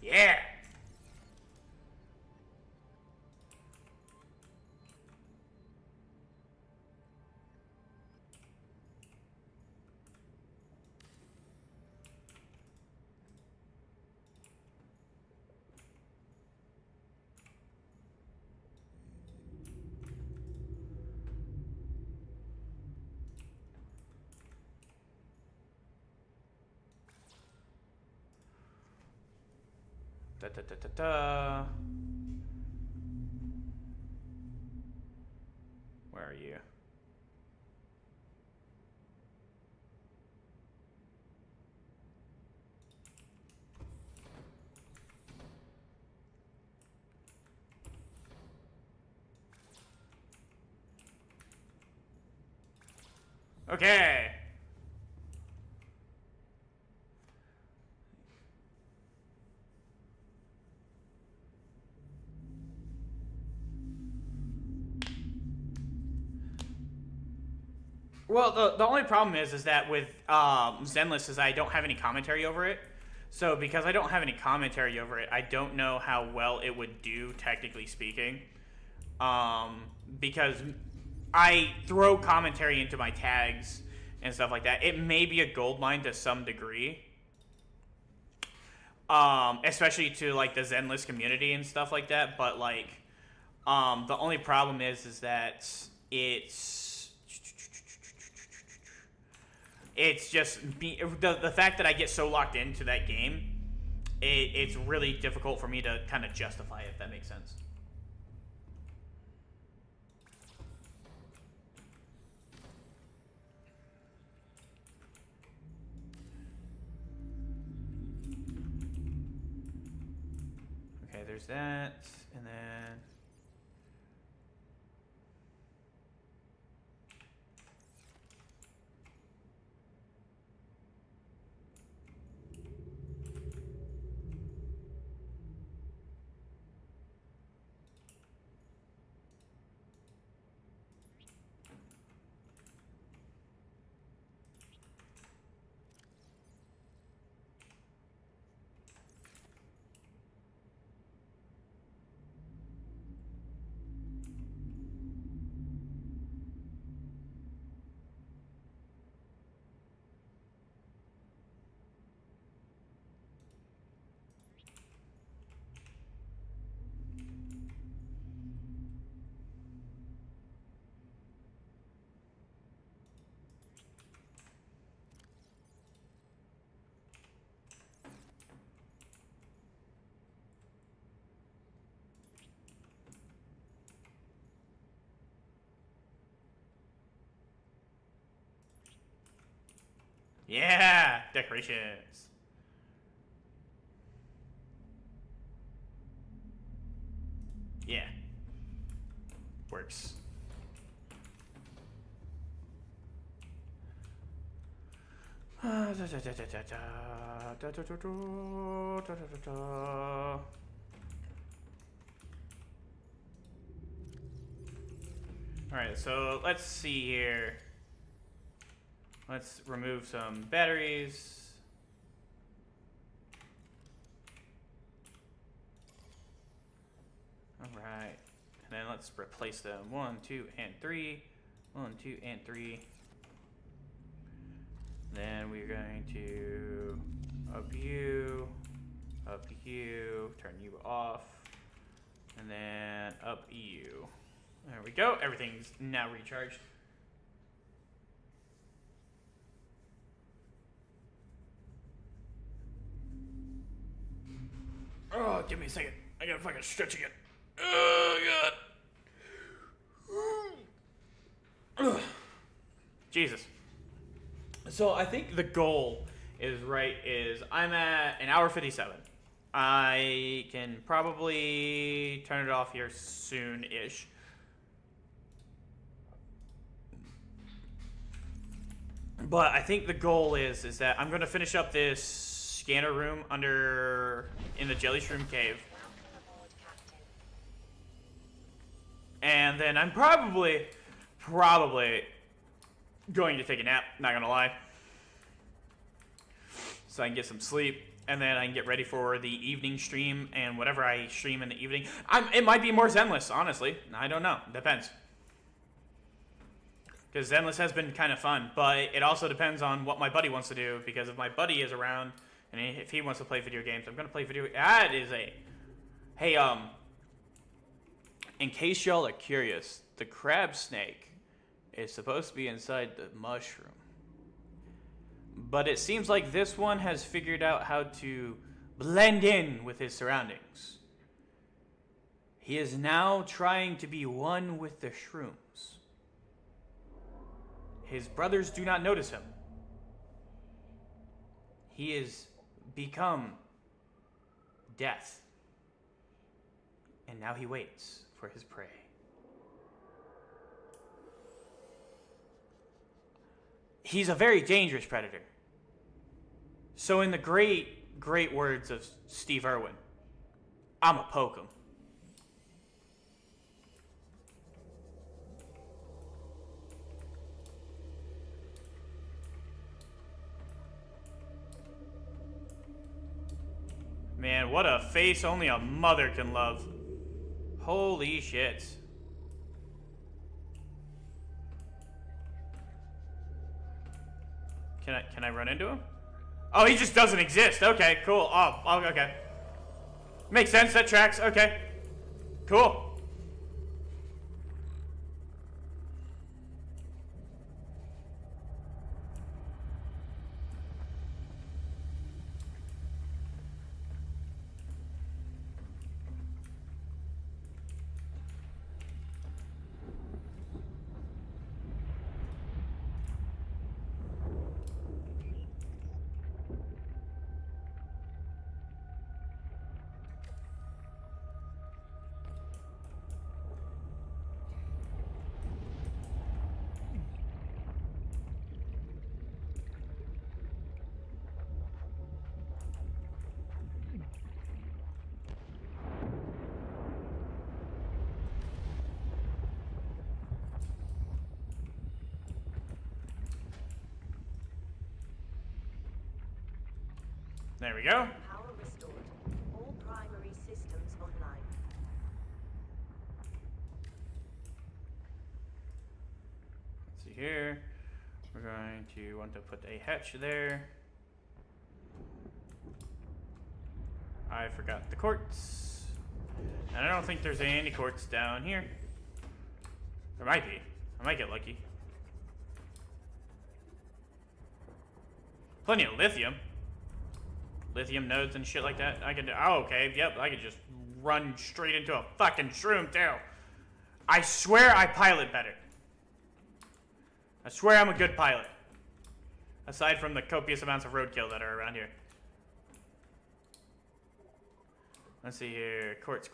Yeah! Da, da, da, da, da. Where are you? Okay. Well, the only problem is that with Zenless is I don't have any commentary over it. So because I don't have any commentary over it, I don't know how well it would do, technically speaking. Because I throw commentary into my tags and stuff like that. It may be a gold mine to some degree. Especially to like the Zenless community and stuff like that. But like, the only problem is that it's just the fact that I get so locked into that game, it's really difficult for me to kind of justify it, if that makes sense. Okay, there's that, and then yeah, decorations. Yeah. Works. Alright, so let's see here. Let's remove some batteries. Alright. And then let's replace them. 1, 2, and 3. 1, 2, and 3. Then we're going to up you, turn you off, and then up you. There we go. Everything's now recharged. Oh, give me a second. I gotta fucking stretch again. Oh, God. Ugh. Jesus. So I think the goal is I'm at an hour 57. I can probably turn it off here soon-ish. But I think the goal is that I'm going to finish up this scanner room in the Jelly Shroom Cave. And then I'm probably going to take a nap, not gonna lie. So I can get some sleep, and then I can get ready for the evening stream, and whatever I stream in the evening. It might be more Zenless, honestly. I don't know. Depends. Because Zenless has been kind of fun, but it also depends on what my buddy wants to do, because if my buddy is around, and if he wants to play video games, I'm gonna play video games. That is a... Hey, in case y'all are curious, the crab snake is supposed to be inside the mushroom. But it seems like this one has figured out how to blend in with his surroundings. He is now trying to be one with the shrooms. His brothers do not notice him. He has become death. And now he waits for his prey. He's a very dangerous predator. So in the great words of Steve Irwin, I'ma poke him. Man, what a face only a mother can love. Holy shit. Can I run into him? Oh, he just doesn't exist. Okay, cool. Oh, okay. Makes sense. That tracks. Okay. Cool. There we go. Power restored. All primary systems online. Let's see here. We're going to want to put a hatch there. I forgot the quartz. And I don't think there's any quartz down here. There might be. I might get lucky. Plenty of lithium. Lithium nodes and shit like that. I could, oh, okay, yep, I could just run straight into a fucking shroom, too. I swear I pilot better. I swear I'm a good pilot. Aside from the copious amounts of roadkill that are around here. Let's see here. Quartz.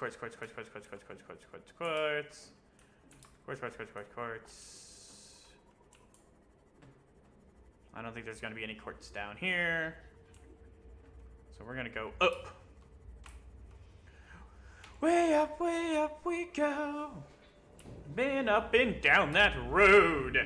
I don't think there's going to be any quartz down here. So we're going to go up. Way up we go. Been up and down that road.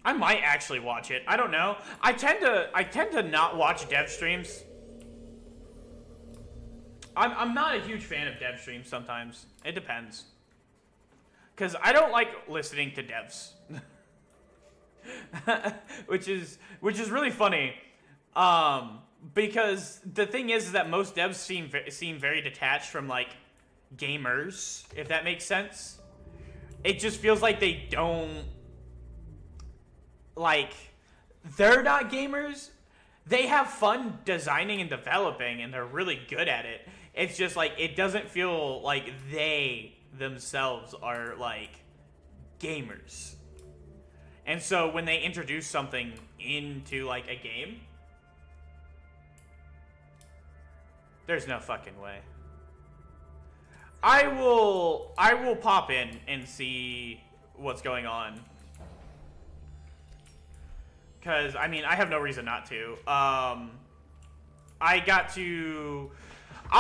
I might actually watch it. I don't know. I tend to not watch dev streams. I'm not a huge fan of dev streams sometimes. It depends. Cause I don't like listening to devs. which is really funny. Because the thing is that most devs seem very detached from like gamers, if that makes sense. It just feels like they don't, like, they're not gamers. They have fun designing and developing, and they're really good at it. It's just like, it doesn't feel like they themselves are like gamers. And so when they introduce something into like a game, there's no fucking way. I will pop in and see what's going on. Cause I mean, I have no reason not to. I'll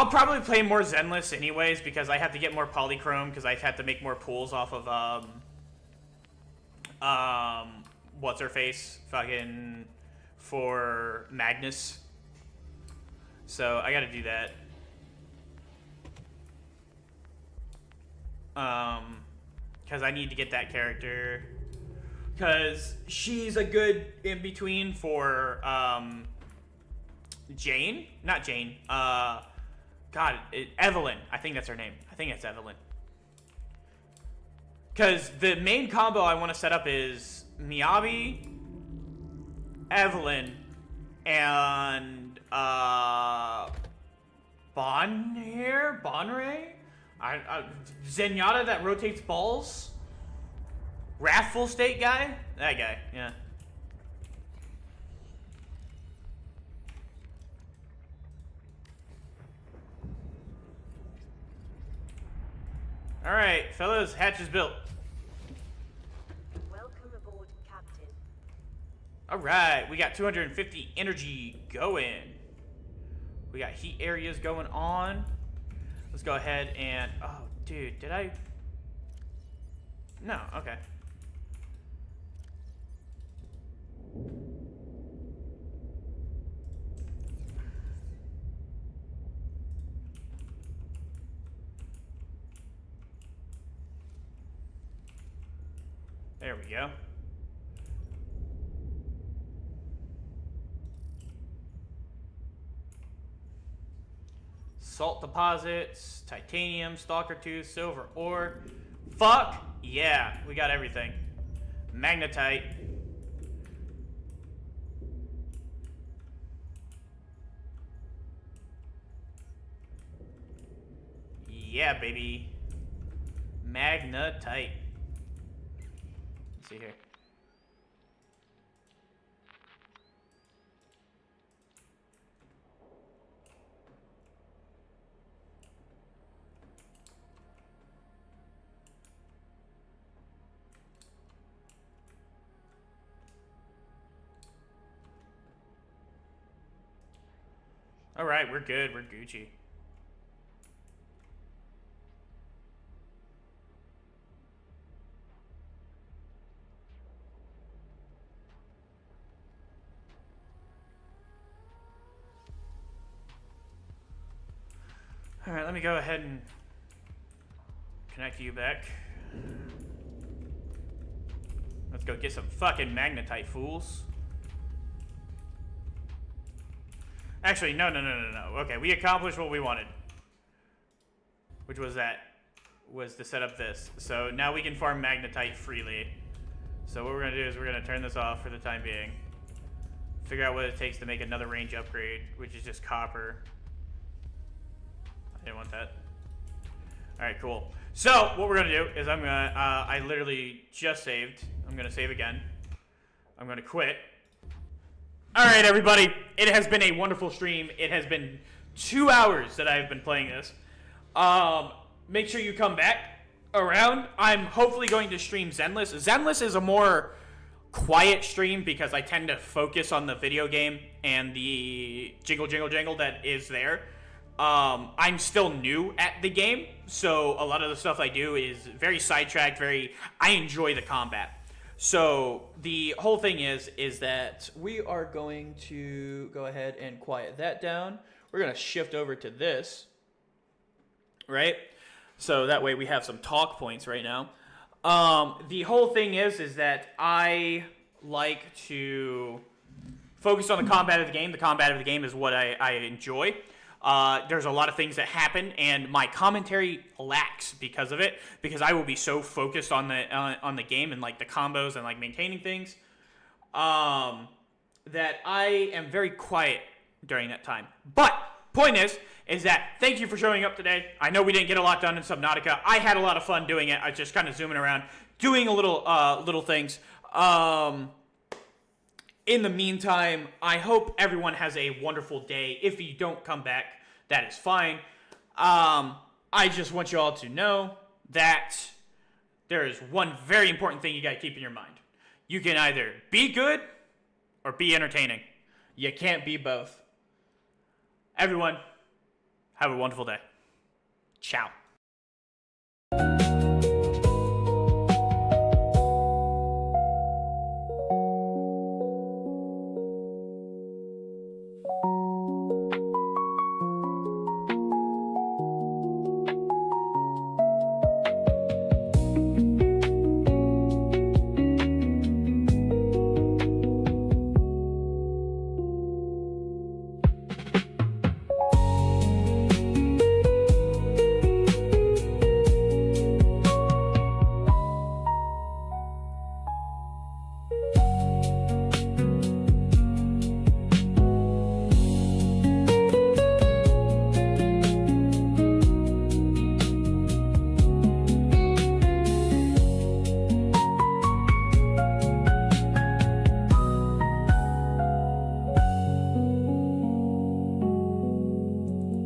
probably play more Zenless anyways because I have to get more polychrome because I have to make more pools off of what's her face fucking for Magnus. So I gotta do that. Cause I need to get that character. Cause she's a good in-between for Jane? Not Jane. Evelyn. I think that's her name. I think it's Evelyn. Because the main combo I want to set up is Miyabi, Evelyn, and Bonray? Zenyatta that rotates balls? Wrathful State guy? That guy, yeah. Alright, fellas, hatch is built. Welcome aboard, Captain. Alright, we got 250 energy going. We got heat areas going on. Let's go ahead and... Oh, dude, did I... No, okay. There we go. Salt deposits, titanium, stalker tooth, silver ore. Fuck yeah, we got everything. Magnetite. Yeah, baby. Magnetite. Let's see here. All right, we're good. We're Gucci. All right, let me go ahead and connect you back. Let's go get some fucking magnetite, fools. Actually, no. Okay, we accomplished what we wanted. Which was to set up this. So now we can farm magnetite freely. So what we're gonna do is we're gonna turn this off for the time being. Figure out what it takes to make another range upgrade, which is just copper. I didn't want that. right, cool. So what we're gonna do is I literally just saved. I'm gonna save again. I'm gonna quit. All right, everybody. It has been a wonderful stream. It has been 2 hours that I've been playing this. Make sure you come back around. I'm hopefully going to stream Zenless. Zenless is a more quiet stream because I tend to focus on the video game and the jingle jingle jingle that is there. I'm still new at the game, so a lot of the stuff I do is very sidetracked, I enjoy the combat. So the whole thing is that we are going to go ahead and quiet that down. We're going to shift over to this, right? So that way we have some talk points right now. The whole thing is that I like to focus on the combat of the game. The combat of the game is what I enjoy. There's a lot of things that happen, and my commentary lacks because of it, because I will be so focused on the game and like the combos and like maintaining things, that I am very quiet during that time. But point is that thank you for showing up today. I know we didn't get a lot done in Subnautica. I had a lot of fun doing it. I was just kind of zooming around, doing a little things. In the meantime, I hope everyone has a wonderful day. If you don't come back, that is fine. I just want you all to know that there is one very important thing you got to keep in your mind. You can either be good or be entertaining. You can't be both. Everyone, have a wonderful day. Ciao.